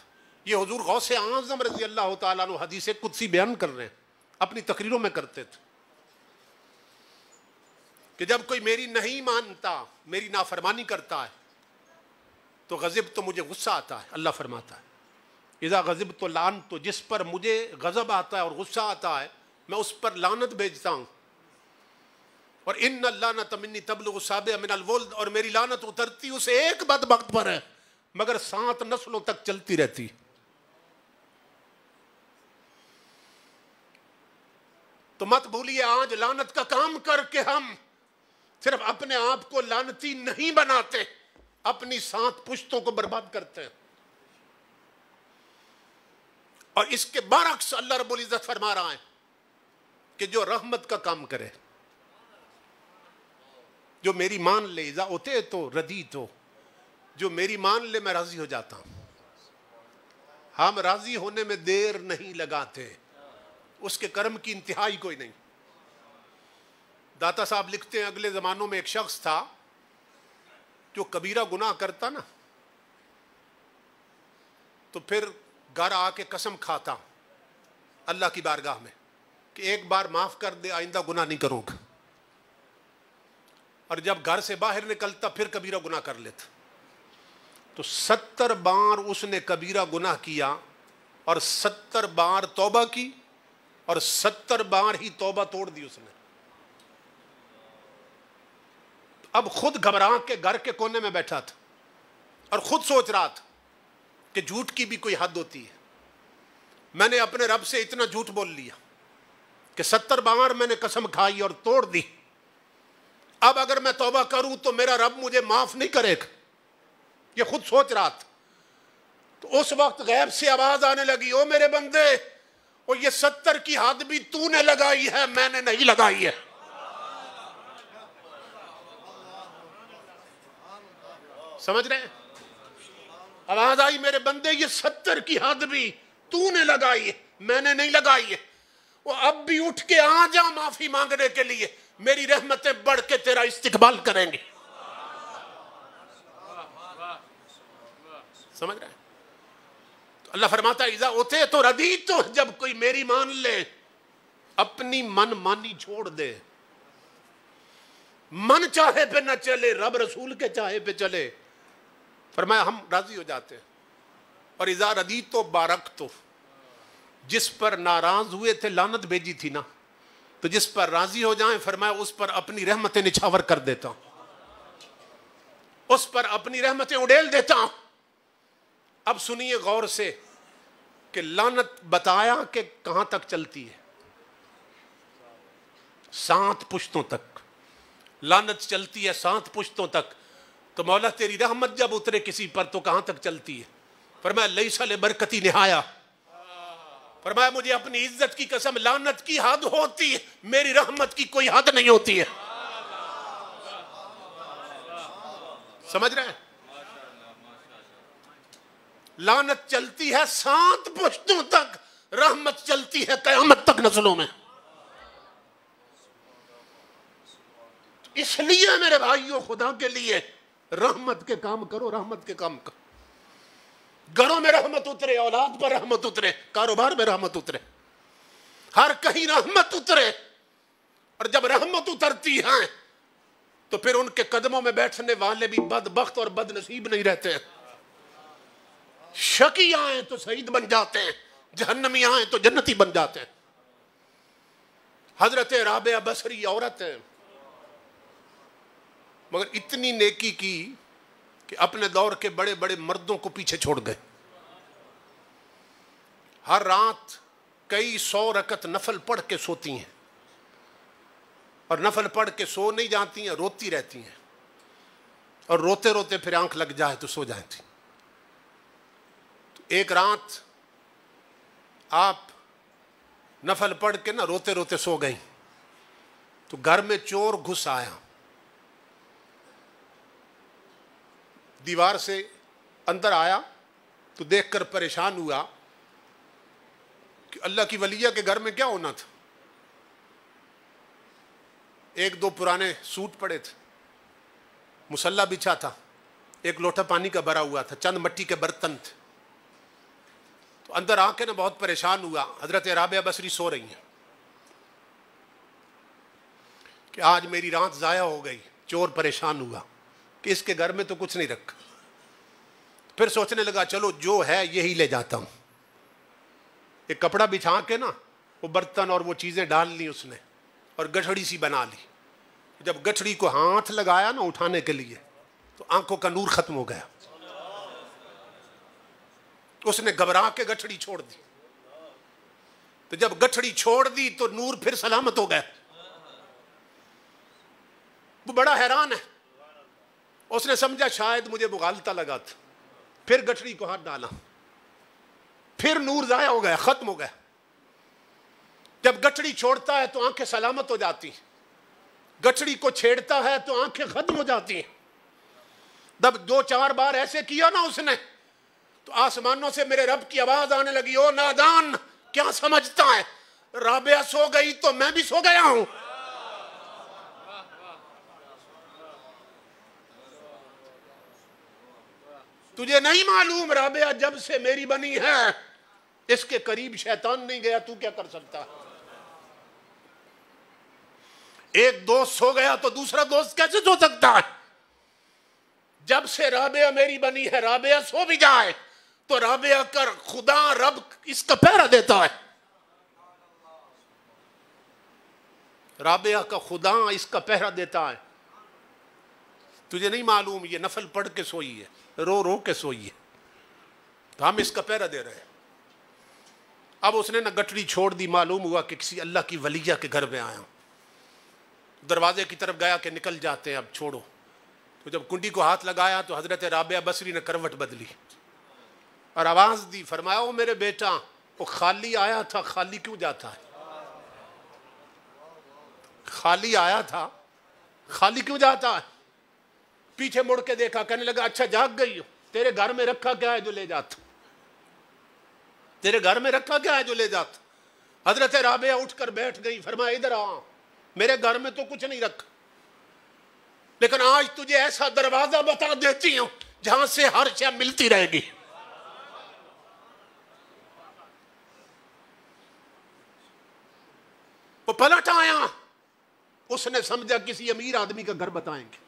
یہ حضور غوث اعظم رضی اللہ تعالیٰ عنہ حدیث قدسی بیان کر رہے ہیں، اپنی تقریروں میں کرتے تھے کہ جب کوئی میری نہیں مانتا، میری نافرمانی کرتا ہے تو غضب تو مجھے غصہ آتا ہے۔ اللہ فرماتا ہے اذا غضبت لعنت، تو جس پر مجھے غضب آتا ہے اور غصہ آتا ہے میں اس پر لعنت بھیجتا ہوں۔ اور ان اللعنۃ منی تبلغ السابع من الولد، اور میری لعنت اترتی اسے ایک بدبخت پر ہے مگر 7 نسلوں تک چلتی رہتی. تو مت بھولیے آج لعنت کا کام کر کے ہم صرف اپنے آپ کو لعنتی نہیں بناتے، اپنی 7 پشتوں کو برباد کرتے ہیں. اور اس کے برعکس اللہ رب العزت فرما رہا ہے کہ جو رحمت کا کام کرے، جو میری مان لے، اذا اوتے تو ردی تو، جو میری مان لے میں راضی ہو جاتا ہوں. ہم راضی ہونے میں دیر نہیں لگاتے، اس کے کرم کی انتہائی کوئی نہیں. داتا صاحب لکھتے ہیں اگلے زمانوں میں ایک شخص تھا جو کبیرہ گناہ کرتا نا تو پھر گھر آ کے قسم کھاتا اللہ کی بارگاہ میں کہ ایک بار معاف کر دے، آئندہ گناہ نہیں کروں گا. اور جب گھر سے باہر نکلتا پھر کبیرہ گناہ کر لیتا. تو 70 بار اس نے کبیرہ گناہ کیا اور 70 بار توبہ کی اور 70 بار ہی توبہ توڑ دی اس نے. اب خود گھبرا کے گھر کے کونے میں بیٹھا تھا اور خود سوچ رہا تھا کہ جھوٹ کی بھی کوئی حد ہوتی ہے. میں نے اپنے رب سے اتنا جھوٹ بول لیا کہ 70 بار میں نے قسم کھائی اور توڑ دی. اب اگر میں توبہ کروں تو میرا رب مجھے معاف نہیں کرے گا. یہ خود سوچ رہا تھا. تو اس وقت غیب سے آواز آنے لگی، او میرے بندے، اور یہ 70 کی حد بھی تو نے لگائی ہے، میں نے نہیں لگائی ہے. سمجھ رہے ہیں؟ آواز آئی، میرے بندے یہ 70 کی حد بھی تو نے لگائی ہے، میں نے نہیں لگائی ہے. وہ اب بھی اٹھ کے آ جا معافی مانگنے کے لیے، میری رحمتیں بڑھ کے تیرا استقبال کریں گے. سمجھ رہے ہیں؟ تو اللہ فرماتا ہے اذا اوتے تو ردی تو، جب کوئی میری مان لے، اپنی من مانی چھوڑ دے، من چاہے پہ نہ چلے، رب رسول کے چاہے پہ چلے، فرمایا ہم راضی ہو جاتے ہیں. اور اذا ردی تو بارک تو، جس پر ناراض ہوئے تھے لعنت بھیجی تھی نا، تو جس پر راضی ہو جائیں فرمایا اس پر اپنی رحمتیں نچھاور کر دیتا ہوں، اس پر اپنی رحمتیں اڑیل دیتا ہوں. اب سنیے غور سے کہ لعنت بتایا کہ کہاں تک چلتی ہے، 7 پشتوں تک لعنت چلتی ہے، 7 پشتوں تک. تو مولا تیری رحمت جب اترے کسی پر تو کہاں تک چلتی ہے؟ فرمایا لیس لبرکتی نہایا، فرمایا مجھے اپنی عزت کی قسم لعنت کی حد ہوتی ہے، میری رحمت کی کوئی حد نہیں ہوتی ہے. سمجھ رہے ہیں؟ لعنت چلتی ہے 7 پشتوں تک، رحمت چلتی ہے قیامت تک نسلوں میں. اس لیے میرے بھائیوں خدا کے لیے رحمت کے کام کرو، رحمت کے کام کرو. گھروں میں رحمت اترے، اولاد پر رحمت اترے، کاروبار میں رحمت اترے، ہر کہیں رحمت اترے. اور جب رحمت اترتی ہے تو پھر ان کے قدموں میں بیٹھنے والے بھی بدبخت اور بد نصیب نہیں رہتے ہیں. شقی آئیں تو سعید بن جاتے ہیں، جہنمی آئیں تو جنتی بن جاتے ہیں. حضرت رابعہ بصری عورت ہیں مگر اتنی نیکی کی کہ اپنے دور کے بڑے بڑے مردوں کو پیچھے چھوڑ گئے. ہر رات کئی 100 رکعت نفل پڑھ کے سوتی ہیں، اور نفل پڑھ کے سو نہیں جاتی ہیں، روتی رہتی ہیں، اور روتے روتے پھر آنکھ لگ جائے تو سو جاتی. ایک رات آپ نفل پڑھ کے نا روتے روتے سو گئیں تو گھر میں چور گھس آیا، دیوار سے اندر آیا تو دیکھ کر پریشان ہوا کہ اللہ کی ولیہ کے گھر میں کیا ہونا تھا. 1-2 پرانے سوٹ پڑے تھے، مصلی بچھا تھا، ایک لوٹا پانی کا بھرا ہوا تھا، چند مٹی کے برتن تھے. تو اندر آ کے نا بہت پریشان ہوا. حضرت رابعہ بصری سو رہی ہیں کہ آج میری رات ضائع ہو گئی. چور پریشان ہوا کہ اس کے گھر میں تو کچھ نہیں رکھا. پھر سوچنے لگا چلو جو ہے یہی لے جاتا ہوں. ایک کپڑا بچھا کے نا وہ برتن اور وہ چیزیں ڈال لی اس نے اور گٹھڑی سی بنا لی. جب گٹھڑی کو ہاتھ لگایا نا اٹھانے کے لیے تو آنکھوں کا نور ختم ہو گیا. اس نے گھبرا کے گٹھڑی چھوڑ دی. تو جب گٹھڑی چھوڑ دی تو نور پھر سلامت ہو گیا. وہ بڑا حیران ہے. اس نے سمجھا شاید مجھے مغالطہ لگا تھا. پھر گٹھڑی کو ہاتھ ڈالا, پھر نور ضائع ہو گیا, ختم ہو گیا. جب گٹھڑی چھوڑتا ہے تو آنکھیں سلامت ہو جاتی, گٹھڑی کو چھیڑتا ہے تو آنکھیں ختم ہو جاتی ہیں. جب 2-4 بار ایسے کیا نا اس نے تو آسمانوں سے میرے رب کی آواز آنے لگی, او نادان کیا سمجھتا ہے رابعہ سو گئی تو میں بھی سو گیا ہوں. تجھے نہیں معلوم رابعہ جب سے میری بنی ہے اس کے قریب شیطان نہیں گیا, تو کیا کر سکتا ہے؟ ایک دوست سو گیا تو دوسرا دوست کیسے سو سکتا ہے؟ جب سے رابعہ میری بنی ہے, رابعہ سو بھی جائے تو رابعہ کر خدا رب اس کا پہرا دیتا ہے. رابعہ کا خدا اس کا پہرا دیتا ہے. تجھے نہیں معلوم یہ نفل پڑھ کے سوئی ہے, رو رو کے سوئی ہے, تو ہم اس کا پہرا دے رہے ہیں. اب اس نے نہ گٹڑی چھوڑ دی, معلوم ہوا کہ کسی اللہ کی ولیہ کے گھر میں آیا. دروازے کی طرف گیا کہ نکل جاتے ہیں اب چھوڑو. تو جب کنڈی کو ہاتھ لگایا تو حضرت رابعہ بصری نے کروٹ بدلی اور آواز دی, فرمایا او میرے بیٹا وہ خالی آیا تھا, خالی کیوں جاتا ہے؟ خالی آیا تھا, خالی کیوں جاتا ہے؟ پیچھے مڑ کے دیکھا, کہنے لگا اچھا جاگ گئی ہو, تیرے گھر میں رکھا کیا ہے جو لے جاتا؟ تیرے گھر میں رکھا کیا ہے جو لے جاتا؟ حضرت رابعہ اٹھ کر بیٹھ گئی, فرمایا ادھر آ, میرے گھر میں تو کچھ نہیں رکھا, لیکن آج تجھے ایسا دروازہ بتا دیتی ہوں جہاں سے ہر شے ملتی رہے گی. وہ پلٹ آیا, اس نے سمجھا کسی امیر آدمی کا گھر بتائیں گے.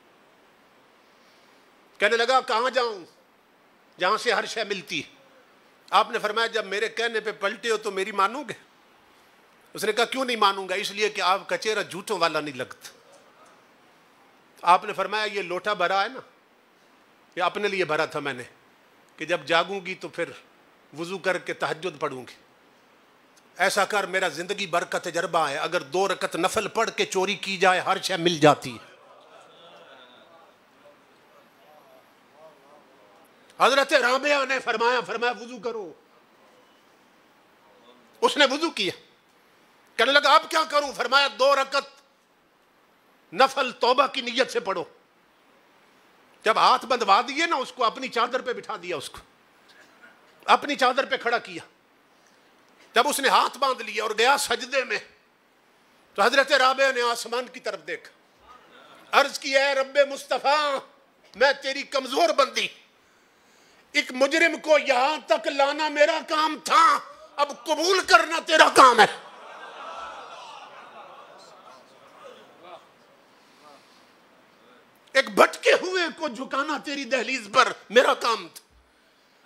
کہنے لگا کہاں جاؤں جہاں سے ہر شے ملتی ہے؟ آپ نے فرمایا جب میرے کہنے پہ پلٹے ہو تو میری مانو گے؟ اس نے کہا کیوں نہیں مانوں گا؟ اس لیے کہ آپ کا چہرہ جھوٹوں والا نہیں لگتا. آپ نے فرمایا یہ لوٹا بھرا ہے نا, یہ اپنے لیے بھرا تھا میں نے, کہ جب جاگوں گی تو پھر وضو کر کے تہجد پڑھوں گی. ایسا کر, میرا زندگی بھر کا تجربہ ہے, اگر 2 رکعت نفل پڑھ کے چوری کی جائے ہر شے مل جاتی ہے. حضرت رابعہ نے فرمایا وضو کرو. اس نے وضو کیا. کہنے لگا اب کیا کروں؟ فرمایا 2 رکعت نفل توبہ کی نیت سے پڑھو. جب ہاتھ بندھوا دیے نا اس کو, اپنی چادر پہ بٹھا دیا, اس کو اپنی چادر پہ کھڑا کیا. جب اس نے ہاتھ باندھ لیا اور گیا سجدے میں تو حضرت رابعہ نے آسمان کی طرف دیکھا, عرض کی اے رب مصطفیٰ میں تیری کمزور بندی, ایک مجرم کو یہاں تک لانا میرا کام تھا, اب قبول کرنا تیرا کام ہے. ایک بھٹکے ہوئے کو جھکانا تیری دہلیز پر میرا کام تھا,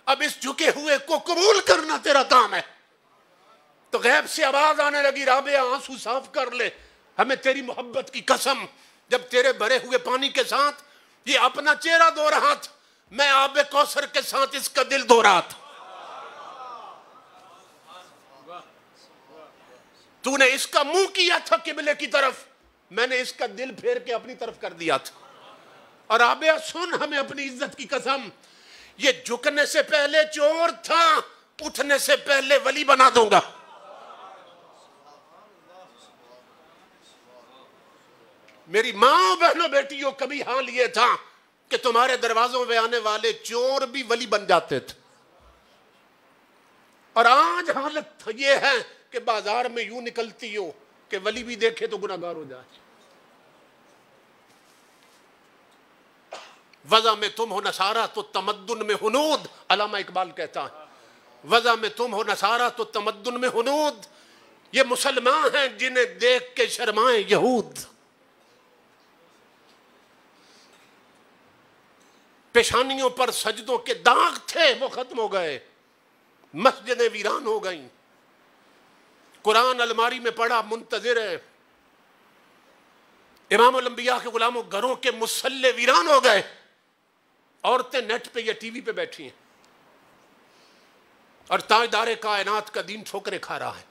اب اس جھکے ہوئے کو قبول کرنا تیرا کام ہے. تو غیب سے آواز آنے لگی, رابعہ آنسو صاف کر لے, ہمیں تیری محبت کی قسم, جب تیرے بھرے ہوئے پانی کے ساتھ یہ اپنا چہرہ دھو رہا تھا, میں آب کوثر کے ساتھ اس کا دل دھو رہا تھا. تو نے اس کا منہ کیا تھا قبلے کی طرف, میں نے اس کا دل پھیر کے اپنی طرف کر دیا تھا. اور رابعہ سن, ہمیں اپنی عزت کی قسم, یہ جھکنے سے پہلے چور تھا, اٹھنے سے پہلے ولی بنا دوں گا. میری ماں بہنوں بیٹیوں, کبھی حال یہ تھا کہ تمہارے دروازوں میں آنے والے چور بھی ولی بن جاتے تھے, اور آج حالت یہ ہے کہ بازار میں یوں نکلتی ہو کہ ولی بھی دیکھے تو گناہگار ہو جائے. وضع میں تم ہو نصارہ تو تمدن میں ہنود, علامہ اقبال کہتا ہے, وضع میں تم ہو نصارہ تو تمدن میں ہنود, یہ مسلمان ہیں جنہیں دیکھ کے شرمائیں یہود. پیشانیوں پر سجدوں کے داغ تھے وہ ختم ہو گئے, مسجدیں ویران ہو گئیں, قرآن الماری میں پڑا منتظر ہے. امام الانبیاء کے غلاموں گھروں کے مصلے ویران ہو گئے، عورتیں نیٹ پہ یا ٹی وی پہ بیٹھی ہیں، اور تاجدار کائنات کا دین ٹھوکریں کھا رہا ہے۔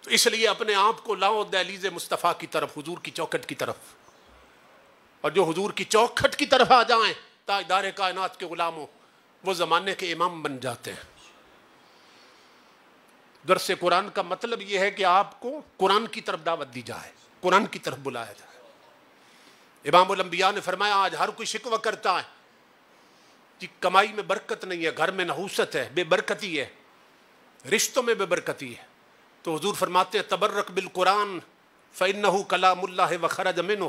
تو اس لیے اپنے آپ کو لاؤ دہلیز مصطفیٰ کی طرف، حضور کی چوکھٹ کی طرف، اور جو حضور کی چوکھٹ کی طرف آ جائیں تاجدار کائنات کے غلاموں، وہ زمانے کے امام بن جاتے ہیں۔ درس قرآن کا مطلب یہ ہے کہ آپ کو قرآن کی طرف دعوت دی جائے، قرآن کی طرف بلایا جائے۔ امام الانبیاء نے فرمایا آج ہر کوئی شکوہ کرتا ہے کہ کمائی میں برکت نہیں ہے، گھر میں نحوست ہے، بے برکتی ہے، رشتوں میں بے برکتی ہے، تو حضور فرماتے ہیں تبرک بالقرآن فإنہ کلام اللہ وخرج منہ،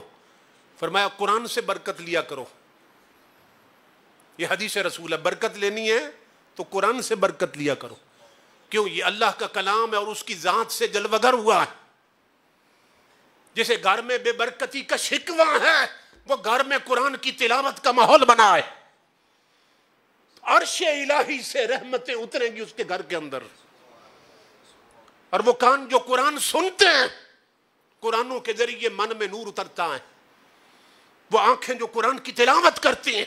فرمایا قرآن سے برکت لیا کرو۔ یہ حدیث رسول ہے، برکت لینی ہے تو قرآن سے برکت لیا کرو، کیوں؟ یہ اللہ کا کلام ہے اور اس کی ذات سے جلوگر ہوا ہے۔ جسے گھر میں بے برکتی کا شکوہ ہے وہ گھر میں قرآن کی تلاوت کا ماحول بنا ہے، عرش الہی سے رحمتیں اتریں گی اس کے گھر کے اندر۔ اور وہ کان جو قرآن سنتے ہیں، قرآنوں کے ذریعے من میں نور اترتا ہے، وہ آنکھیں جو قرآن کی تلاوت کرتی ہیں،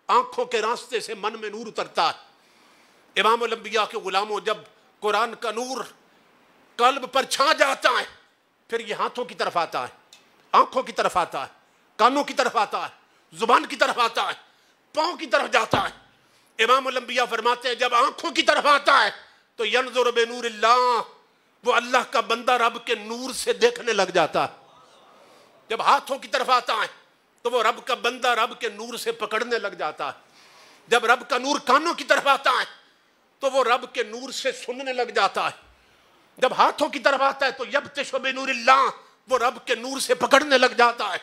آنکھوں کے راستے سے من میں نور اترتا ہے۔ امام الانبیاء کے غلاموں جب قرآن کا نور قلب پر چھا جاتا ہے، پھر یہ ہاتھوں کی طرف آتا ہے، آنکھوں کی طرف آتا ہے، کانوں کی طرف آتا ہے، زبان کی طرف آتا ہے، پاؤں کی طرف جاتا ہے۔ امام الانبیاء فرماتے ہیں جب آنکھوں کی طرف آتا ہے تو ینظر بنور اللہ، وہ اللہ کا بندہ رب کے نور سے دیکھنے لگ جاتا ہے۔ جب ہاتھوں کی طرف آتا ہے تو وہ رب کا بندہ رب کے نور سے پکڑنے لگ جاتا ہے۔ جب رب کا نور کانوں کی طرف آتا ہے تو وہ رب کے نور سے سننے لگ جاتا ہے۔ جب ہاتھوں کی طرف آتا ہے تو یبطش بنور اللہ، وہ رب کے نور سے پکڑنے لگ جاتا ہے۔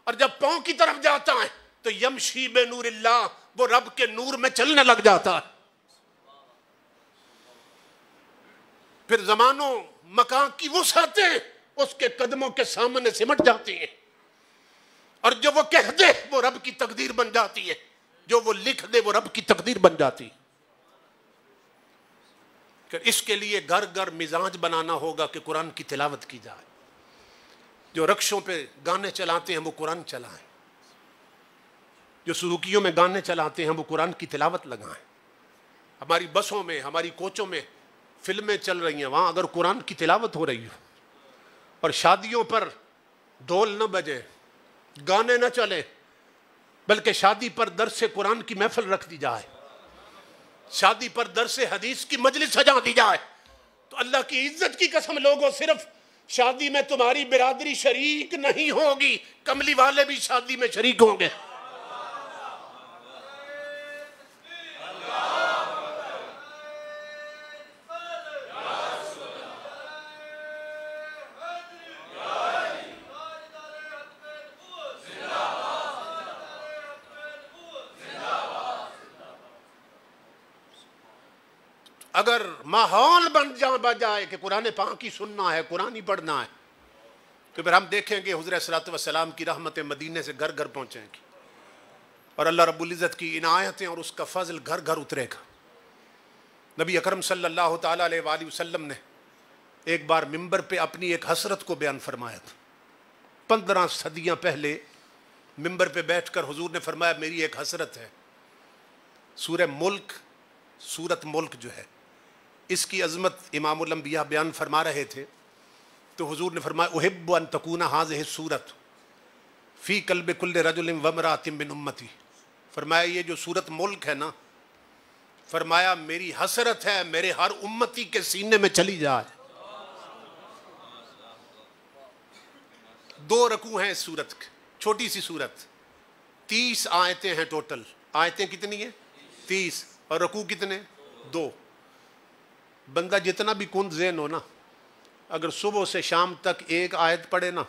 اور جب پاؤں کی طرف جاتا ہے تو یمشی بنور اللہ، وہ رب کے نور میں چلنے لگ جاتا ہے۔ پھر زمانوں مکان کی وسعتیں اس کے قدموں کے سامنے سمٹ جاتی ہیں، اور جو وہ کہہ دے وہ رب کی تقدیر بن جاتی ہے، جو وہ لکھ دے وہ رب کی تقدیر بن جاتی ہے۔ کہ اس کے لیے گھر گھر مزاج بنانا ہوگا کہ قرآن کی تلاوت کی جائے۔ جو رکشوں پہ گانے چلاتے ہیں وہ قرآن چلائیں، جو سلوکیوں میں گانے چلاتے ہیں وہ قرآن کی تلاوت لگائیں۔ ہماری بسوں میں، ہماری کوچوں میں فلمیں چل رہی ہیں، وہاں اگر قرآن کی تلاوت ہو رہی ہو، اور شادیوں پر ڈھول نہ بجے، گانے نہ چلے، بلکہ شادی پر درس قرآن کی محفل رکھ دی جائے، شادی پر درس حدیث کی مجلس سجا دی جائے، تو اللہ کی عزت کی قسم لوگوں، صرف شادی میں تمہاری برادری شریک نہیں ہوگی، کملی والے بھی شادی میں شریک ہوں گے۔ اگر ماحول بن جائے کہ قرآن پاک کی سننا ہے، قرآن ہی پڑھنا ہے، تو پھر ہم دیکھیں گے حضور صلی اللہ علیہ وسلم کی رحمتیں مدینے سے گھر گھر پہنچیں گی، اور اللہ رب العزت کی عنایتیں اور اس کا فضل گھر گھر اترے گا۔ نبی اکرم صلی اللہ تعالیٰ علیہ وآلہ وسلم نے ایک بار ممبر پہ اپنی ایک حسرت کو بیان فرمایا تھا۔ 15 صدیاں پہلے ممبر پہ بیٹھ کر حضور نے فرمایا میری ایک حسرت ہے۔ سورہ ملک، سورت ملک جو ہے، اس کی عظمت امام الانبیاء بیان فرما رہے تھے، تو حضور نے فرمایا احب ان تکون ہذہ السورۃ فی قلب کل رجل وامرأۃ من امتی، فرمایا یہ جو سورت ملک ہے نا، فرمایا میری حسرت ہے میرے ہر امتی کے سینے میں چلی جائے۔ 2 رکوع ہیں اس سورت کی، چھوٹی سی سورت، 30 آیتیں ہیں ٹوٹل۔ آیتیں کتنی ہیں؟ 30، اور رکوع کتنے؟ 2۔ بندہ جتنا بھی کند ذہن ہو نا، اگر صبح سے شام تک ایک آیت پڑھے نا،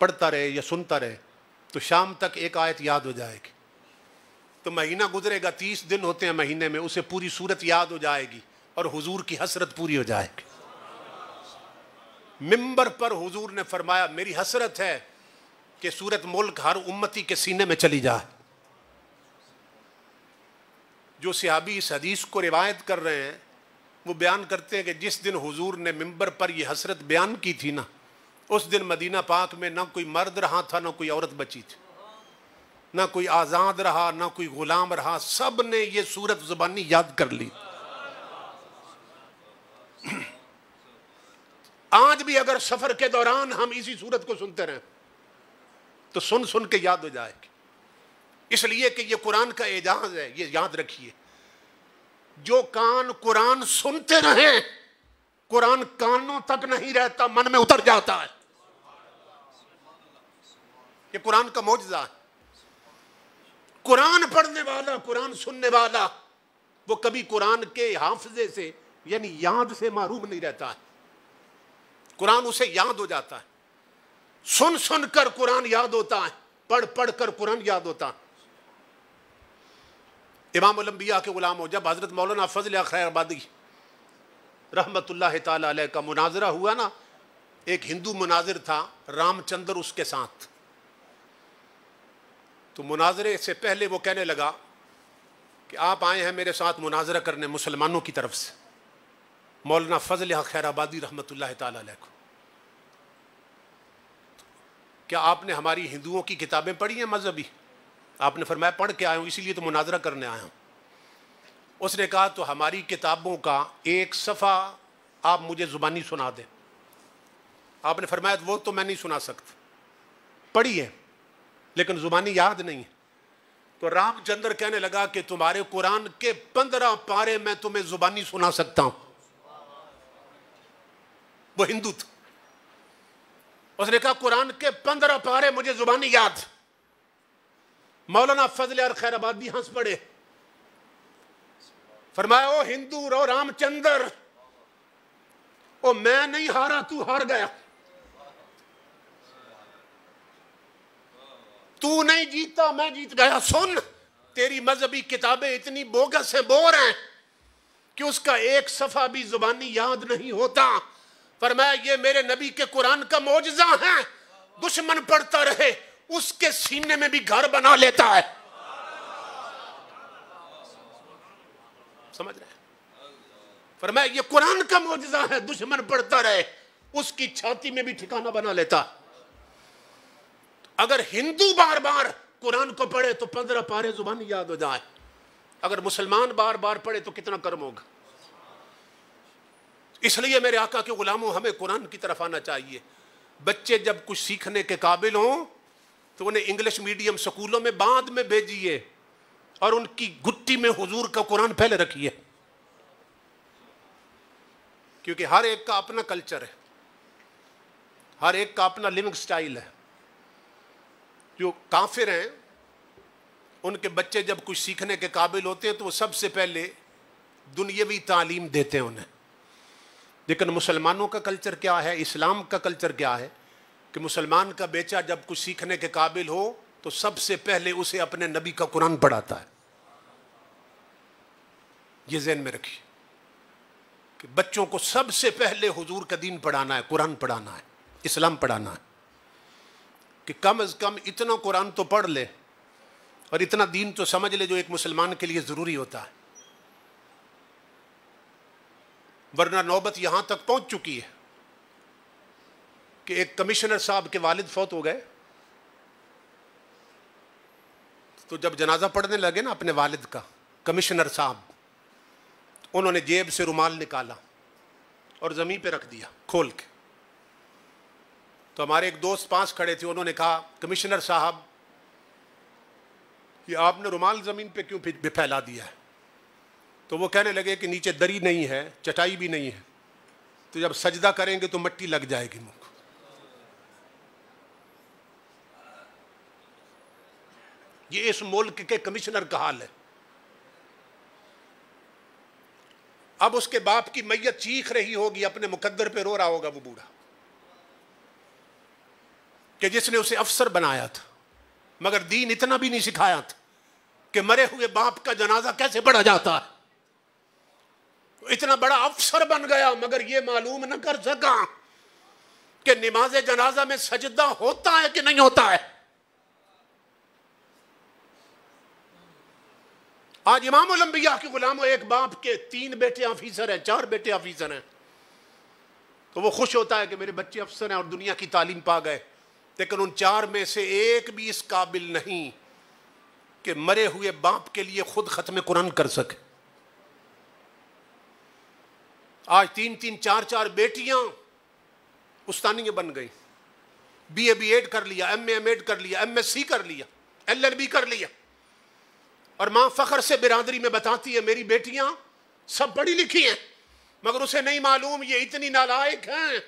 پڑھتا رہے یا سنتا رہے، تو شام تک ایک آیت یاد ہو جائے گی، تو مہینہ گزرے گا، 30 دن ہوتے ہیں مہینے میں، اسے پوری سورت یاد ہو جائے گی اور حضور کی حسرت پوری ہو جائے گی۔ ممبر پر حضور نے فرمایا میری حسرت ہے کہ سورت ملک ہر امتی کے سینے میں چلی جائے۔ جو صحابی اس حدیث کو روایت کر رہے ہیں وہ بیان کرتے ہیں کہ جس دن حضور نے ممبر پر یہ حسرت بیان کی تھی نا، اس دن مدینہ پاک میں نہ کوئی مرد رہا تھا نہ کوئی عورت بچی تھی، نہ کوئی آزاد رہا نہ کوئی غلام رہا، سب نے یہ سورت زبانی یاد کر لی۔ آج بھی اگر سفر کے دوران ہم اسی سورت کو سنتے رہیں تو سن سن کے یاد ہو جائے گی، اس لیے کہ یہ قرآن کا اعجاز ہے۔ یہ یاد رکھیے، جو کان قرآن سنتے رہیں قرآن کانوں تک نہیں رہتا، من میں اتر جاتا ہے۔ یہ قرآن کا معجزہ ہے۔ قرآن پڑھنے والا، قرآن سننے والا، وہ کبھی قرآن کے حافظے سے یعنی یاد سے محروم نہیں رہتا ہے۔ قرآن اسے یاد ہو جاتا ہے، سن سن کر قرآن یاد ہوتا ہے، پڑھ پڑھ کر قرآن یاد ہوتا ہے۔ امام الانبیاء کے غلام ہو، جب حضرت مولانا فضل خیر آبادی رحمت اللہ تعالی علیہ کا مناظرہ ہوا نا، ایک ہندو مناظر تھا رام چندر اس کے ساتھ، تو مناظرے سے پہلے وہ کہنے لگا کہ آپ آئے ہیں میرے ساتھ مناظرہ کرنے مسلمانوں کی طرف سے، مولانا فضل خیر آبادی رحمت اللہ تعالی علیہ کو، کیا آپ نے ہماری ہندوؤں کی کتابیں پڑھی ہیں مذہبی؟ آپ نے فرمایا پڑھ کے آیا ہوں، اسی لیے تو مناظرہ کرنے آیا ہوں۔ اس نے کہا تو ہماری کتابوں کا ایک صفحہ آپ مجھے زبانی سنا دیں۔ آپ نے فرمایا وہ تو میں نہیں سنا سکتا، پڑھی ہے لیکن زبانی یاد نہیں ہے۔ تو رام چندر کہنے لگا کہ تمہارے قرآن کے 15 پارے میں تمہیں زبانی سنا سکتا ہوں۔ وہ ہندو تھا، اس نے کہا قرآن کے 15 پارے مجھے زبانی یاد۔ مولانا فضل خیر آبادی ہنس پڑے، فرمایا او ہندو رو رام چندر، او میں نہیں ہارا تو ہار گیا، تو نہیں جیتا میں جیت گیا۔ سن، تیری مذہبی کتابیں اتنی بوگس ہیں، بور ہیں کہ اس کا ایک صفحہ بھی زبانی یاد نہیں ہوتا۔ فرمایا یہ میرے نبی کے قرآن کا معجزہ ہے، دشمن پڑھتا رہے اس کے سینے میں بھی گھر بنا لیتا ہے۔ سمجھ رہے ہیں؟ فرمایا یہ قرآن کا معجزہ ہے، دشمن پڑھتا رہے اس کی چھاتی میں بھی ٹھکانہ بنا لیتا ہے۔ اگر ہندو بار بار قرآن کو پڑھے تو 15 پارے زبانی یاد ہو جائے، اگر مسلمان بار بار پڑھے تو کتنا کرم ہوگا۔ اس لیے میرے آقا کے غلاموں، ہمیں قرآن کی طرف آنا چاہیے۔ بچے جب کچھ سیکھنے کے قابل ہوں تو انہیں انگلش میڈیم سکولوں میں بعد میں بھیجیے، اور ان کی گٹی میں حضور کا قرآن پہلے رکھیے، کیونکہ ہر ایک کا اپنا کلچر ہے، ہر ایک کا اپنا لیونگ سٹائل ہے۔ جو کافر ہیں ان کے بچے جب کچھ سیکھنے کے قابل ہوتے ہیں تو وہ سب سے پہلے دنیاوی تعلیم دیتے ہیں انہیں، لیکن مسلمانوں کا کلچر کیا ہے، اسلام کا کلچر کیا ہے کہ مسلمان کا بیٹا جب کچھ سیکھنے کے قابل ہو تو سب سے پہلے اسے اپنے نبی کا قرآن پڑھاتا ہے۔ یہ ذہن میں رکھیے کہ بچوں کو سب سے پہلے حضور کا دین پڑھانا ہے، قرآن پڑھانا ہے، اسلام پڑھانا ہے، کہ کم از کم اتنا قرآن تو پڑھ لے اور اتنا دین تو سمجھ لے جو ایک مسلمان کے لیے ضروری ہوتا ہے۔ ورنہ نوبت یہاں تک پہنچ چکی ہے کہ ایک کمشنر صاحب کے والد فوت ہو گئے، تو جب جنازہ پڑھنے لگے نا اپنے والد کا، کمشنر صاحب، انہوں نے جیب سے رومال نکالا اور زمین پہ رکھ دیا کھول کے۔ تو ہمارے ایک دوست پاس کھڑے تھے، انہوں نے کہا کمشنر صاحب یہ آپ نے رومال زمین پہ کیوں پھیلا دیا ہے؟ تو وہ کہنے لگے کہ نیچے دری نہیں ہے، چٹائی بھی نہیں ہے، تو جب سجدہ کریں گے تو مٹی لگ جائے گی منہ کو۔ یہ اس ملک کے کمشنر کا حال ہے۔ اب اس کے باپ کی میت چیخ رہی ہوگی، اپنے مقدر پہ رو رہا ہوگا وہ بوڑھا کہ جس نے اسے افسر بنایا تھا، مگر دین اتنا بھی نہیں سکھایا تھا کہ مرے ہوئے باپ کا جنازہ کیسے پڑھا جاتا ہے۔ اتنا بڑا افسر بن گیا مگر یہ معلوم نہ کر سکا کہ نماز جنازہ میں سجدہ ہوتا ہے کہ نہیں ہوتا ہے۔ آج امام الانبیاء کے غلاموں، ایک باپ کے 3 بیٹے آفیسر ہیں، 4 بیٹے آفیسر ہیں، تو وہ خوش ہوتا ہے کہ میرے بچے افسر ہیں اور دنیا کی تعلیم پا گئے، لیکن ان 4 میں سے ایک بھی اس قابل نہیں کہ مرے ہوئے باپ کے لیے خود ختم قرآن کر سکے۔ آج 3 4 بیٹیاں استانیہ بن گئی، بی ایڈ کر لیا، ایم ایڈ کر لیا، MSc کر لیا، LLB کر لیا، اور ماں فخر سے برادری میں بتاتی ہے میری بیٹیاں سب پڑھی لکھی ہیں، مگر اسے نہیں معلوم یہ اتنی نالائق ہیں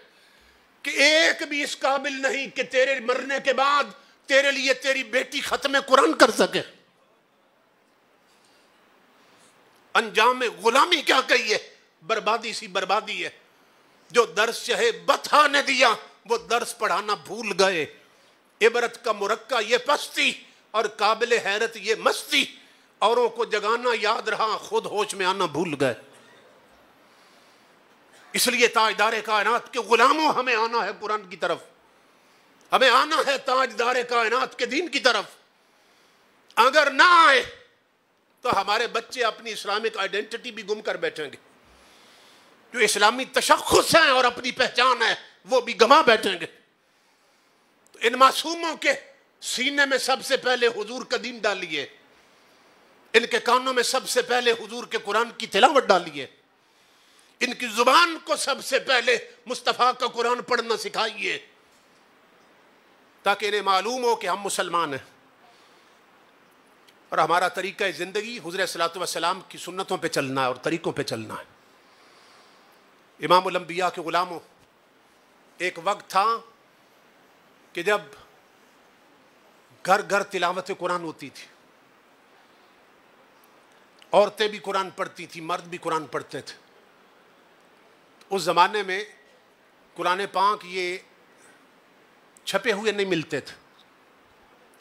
کہ ایک بھی اس قابل نہیں کہ تیرے مرنے کے بعد تیرے لیے تیری بیٹی ختم قرآن کر سکے۔ انجام غلامی کیا کہیے، بربادی سی بربادی ہے۔ جو درس چاہے بتا نے دیا وہ درس پڑھانا بھول گئے۔ عبرت کا مرقع یہ پستی اور قابل حیرت یہ مستی، اوروں کو جگانا یاد رہا خود ہوش میں آنا بھول گئے۔ اس لیے تاجدار کائنات کے غلاموں ہمیں آنا ہے قرآن کی طرف، ہمیں آنا ہے تاجدار کائنات کے دین کی طرف۔ اگر نہ آئے تو ہمارے بچے اپنی اسلامک آئیڈینٹی بھی گم کر بیٹھیں گے، جو اسلامی تشخص ہیں اور اپنی پہچان ہے وہ بھی گما بیٹھیں گے۔ تو ان معصوموں کے سینے میں سب سے پہلے حضور کا دین ڈالیے، ان کے کانوں میں سب سے پہلے حضور کے قرآن کی تلاوت ڈالیے، ان کی زبان کو سب سے پہلے مصطفیٰ کا قرآن پڑھنا سکھائیے، تاکہ انہیں معلوم ہو کہ ہم مسلمان ہیں اور ہمارا طریقہ زندگی حضور صلی اللہ علیہ وسلم کی سنتوں پہ چلنا ہے اور طریقوں پہ چلنا ہے۔ امام الانبیاء کے غلاموں، ایک وقت تھا کہ جب گھر گھر تلاوت قرآن ہوتی تھی، عورتیں بھی قرآن پڑھتی تھی، مرد بھی قرآن پڑھتے تھے۔ اس زمانے میں قرآن پاک یہ چھپے ہوئے نہیں ملتے تھے،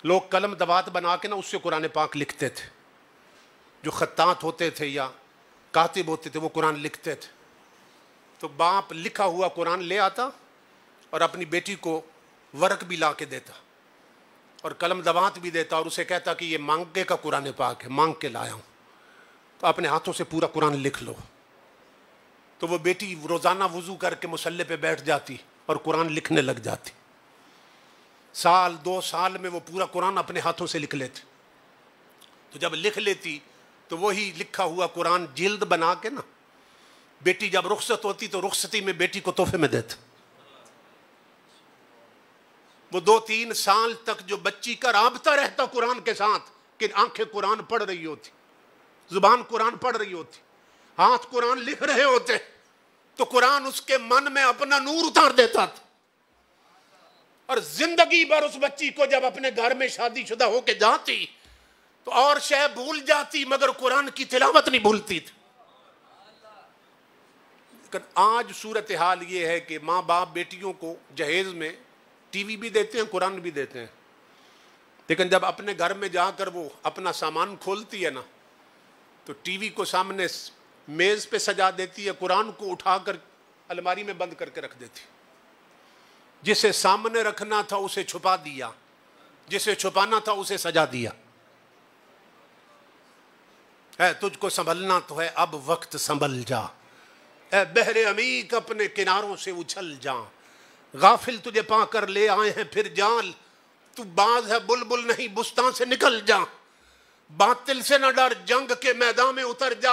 لوگ قلم دوات بنا کے نا اس سے قرآن پاک لکھتے تھے، جو خطاط ہوتے تھے یا کاتب ہوتے تھے وہ قرآن لکھتے تھے۔ تو باپ لکھا ہوا قرآن لے آتا اور اپنی بیٹی کو ورق بھی لا کے دیتا اور قلم دوات بھی دیتا، اور اسے کہتا کہ یہ مانگے کا قرآن پاک ہے، مانگ کے لایا ہوں، تو اپنے ہاتھوں سے پورا قرآن لکھ لو۔ تو وہ بیٹی روزانہ وضو کر کے مصلی پہ بیٹھ جاتی اور قرآن لکھنے لگ جاتی۔ 2 سال میں وہ پورا قرآن اپنے ہاتھوں سے لکھ لیتے۔ تو جب لکھ لیتی تو وہی لکھا ہوا قرآن جلد بنا کے نا بیٹی جب رخصت ہوتی تو رخصتی میں بیٹی کو تحفے میں دیتے۔ وہ 2-3 سال تک جو بچی کا رابطہ رہتا قرآن کے ساتھ، کہ آنکھیں قرآن پڑھ رہی ہوتی، زبان قرآن پڑھ رہی ہوتی، ہاتھ قرآن لکھ رہے ہوتے، تو قرآن اس کے من میں اپنا نور اتار دیتا تھا، اور زندگی بھر اس بچی کو جب اپنے گھر میں شادی شدہ ہو کے جاتی تو اور شے بھول جاتی مگر قرآن کی تلاوت نہیں بھولتی تھی۔ لیکن آج صورتحال یہ ہے کہ ماں باپ بیٹیوں کو جہیز میں ٹی وی بھی دیتے ہیں، قرآن بھی دیتے ہیں، لیکن جب اپنے گھر میں جا کر وہ اپنا سامان کھولتی ہے نا تو ٹی وی کو سامنے میز پہ سجا دیتی ہے، قرآن کو اٹھا کر الماری میں بند کر کے رکھ دیتی۔ جسے سامنے رکھنا تھا اسے چھپا دیا، جسے چھپانا تھا اسے سجا دیا۔ اے تجھ کو سنبھلنا تو ہے اب وقت سنبھل جا، اے بحر عمیق اپنے کناروں سے اچھل جا، غافل تجھے پا کر لے آئے ہیں پھر جال، تو باز ہے بلبل نہیں بستان سے نکل جا، باطل سے نہ ڈر جنگ کے میدان میں اتر جا،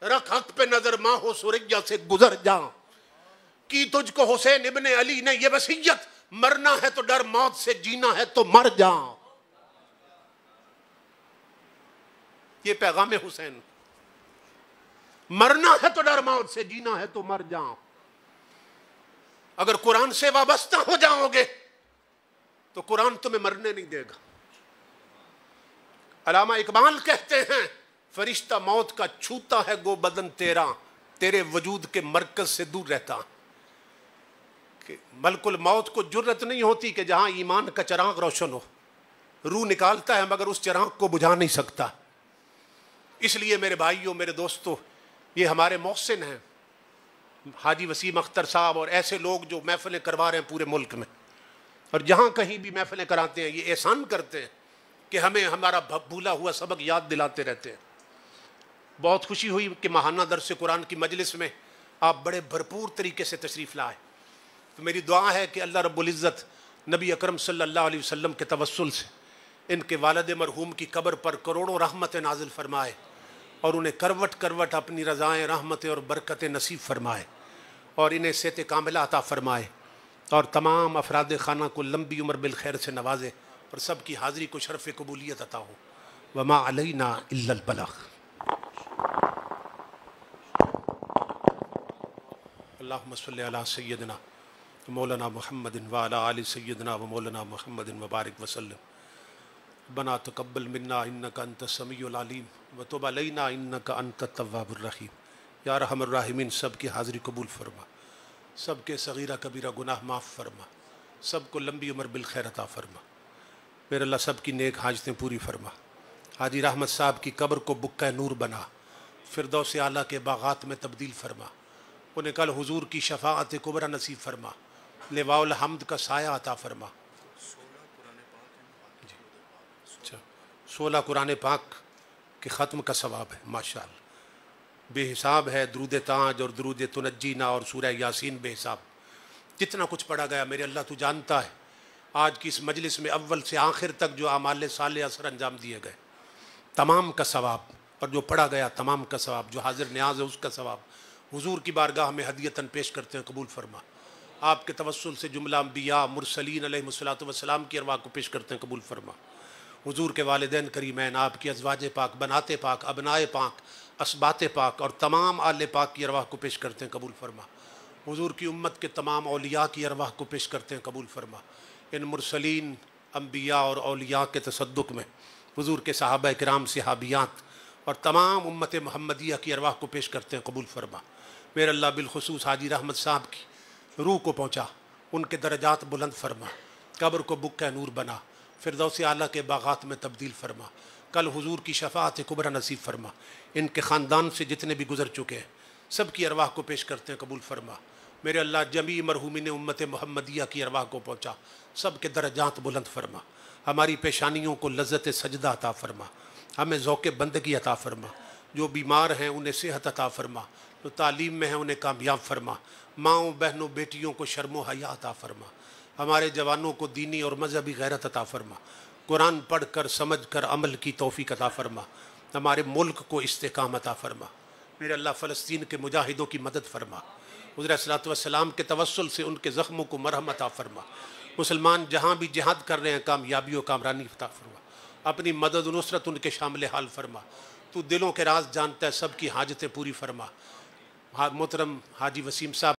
رکھ حق پہ نظر ماہ و سریا سے گزر جا۔ کی تجھ کو حسین ابن علی نے یہ وصیت، مرنا ہے تو ڈر موت سے، جینا ہے تو مر جا۔ یہ پیغام حسین، مرنا ہے تو ڈر موت سے، جینا ہے تو مر جا۔ اگر قرآن سے وابستہ ہو جاؤ گے تو قرآن تمہیں مرنے نہیں دے گا۔ علامہ اقبال کہتے ہیں فرشتہ موت کا چھوتا ہے گو بدن تیرا، تیرے وجود کے مرکز سے دور رہتا۔ کہ ملک الموت کو جرت نہیں ہوتی کہ جہاں ایمان کا چراغ روشن ہو، روح نکالتا ہے مگر اس چراغ کو بجھا نہیں سکتا۔ اس لیے میرے بھائیوں، میرے دوستوں، یہ ہمارے محسن ہیں حاجی وسیم اختر صاحب اور ایسے لوگ جو محفلیں کروا رہے ہیں پورے ملک میں، اور جہاں کہیں بھی محفلیں کراتے ہیں یہ احسان کرتے ہیں کہ ہمیں ہمارا بھولا ہوا سبق یاد دلاتے رہتے ہیں۔ بہت خوشی ہوئی کہ ماہانہ درس قرآن کی مجلس میں آپ بڑے بھرپور طریقے سے تشریف لائے، تو میری دعا ہے کہ اللہ رب العزت نبی اکرم صلی اللہ علیہ وسلم کے توسل سے ان کے والد مرحوم کی قبر پر کروڑوں رحمت نازل فرمائے اور انہیں کروٹ کروٹ اپنی رضائیں رحمتیں اور برکتیں نصیب فرمائے اور انہیں صحت کاملہ عطا فرمائے اور تمام افراد خانہ کو لمبی عمر بالخیر سے نوازے اور سب کی حاضری کو شرف قبولیت عطا ہو. وما علینا الا البلاغ. اللہم صلی علی سیدنا مولانا محمد وعلی آل سیدنا و مولانا محمد وبارک وسلم. ربنا تقبل منا انک انت السمیع العلیم وتب علینا انک انت التواب الرحیم. یا ارحم الراحمین سب کی حاضری قبول فرما، سب کے صغیرہ کبیرہ گناہ معاف فرما، سب کو لمبی عمر بالخیر عطا فرما. میرے اللہ سب کی نیک حاجتیں پوری فرما. حاجی رحمت صاحب کی قبر کو بکہ نور بنا، فردوس اعلیٰ کے باغات میں تبدیل فرما. انہیں کل حضور کی شفاعت کبریٰ نصیب فرما، لواء الحمد کا سایہ عطا فرما. 16 قرآن پاک کے ختم کا ثواب ہے ماشاءاللہ، بے حساب ہے. درود تاج اور درود تنجینا اور سورہ یاسین بے حساب. جتنا کچھ پڑھا گیا میرے اللہ تو جانتا ہے. آج کی اس مجلس میں اول سے آخر تک جو اعمال صالحہ سر انجام دیے گئے تمام کا ثواب، اور جو پڑھا گیا تمام کا ثواب، جو حاضر نیاز ہے اس کا ثواب حضور کی بارگاہ میں ہدیتاً پیش کرتے ہیں، قبول فرما. آپ کے توسل سے جملہ انبیاء مرسلین علیہ الصلوۃ والسلام کی ارواح کو پیش کرتے ہیں، قبول فرما. حضور کے والدین کریمین، آپ کی ازواج پاک، بنات پاک، ابنائے پاک، اسبات پاک اور تمام آل پاک کی ارواح کو پیش کرتے ہیں، قبول فرما. حضور کی امت کے تمام اولیاء کی ارواح کو پیش کرتے ہیں، قبول فرما. ان مرسلین انبیاء اور اولیاء کے تصدق میں حضور کے صحابہ کرام صحابیات اور تمام امت محمدیہ کی ارواح کو پیش کرتے ہیں، قبول فرما. میرے اللہ بالخصوص حاجی رحمت صاحب کی روح کو پہنچا، ان کے درجات بلند فرما، قبر کو بکہ نور بنا، فردوس اعلیٰ کے باغات میں تبدیل فرما. کل حضور کی شفاعت کبریٰ نصیب فرما. ان کے خاندان سے جتنے بھی گزر چکے ہیں سب کی ارواح کو پیش کرتے ہیں، قبول فرما. میرے اللہ جمیع مرحومین امت محمدیہ کی ارواح کو پہنچا، سب کے درجات بلند فرما. ہماری پیشانیوں کو لذت سجدہ عطا فرما، ہمیں ذوق بندگی عطا فرما. جو بیمار ہیں انہیں صحت عطا فرما، جو تعلیم میں ہیں انہیں کامیاب فرما. ماؤں بہنوں بیٹیوں کو شرم و حیا عطا فرما. ہمارے جوانوں کو دینی اور مذہبی غیرت عطا فرما. قرآن پڑھ کر سمجھ کر عمل کی توفیق عطا فرما. ہمارے ملک کو استحکام عطا فرما. میرے اللہ فلسطین کے مجاہدوں کی مدد فرما. حضور صلی اللہ علیہ وسلم کے توسل سے ان کے زخموں کو مرہم عطا فرما. مسلمان جہاں بھی جہاد کر رہے ہیں کامیابی و کامرانی عطا فرما. اپنی مدد و نصرت ان کے شامل حال فرما. تو دلوں کے راز جانتا ہے، سب کی حاجتیں پوری فرما. محترم حاجی وسیم صاحب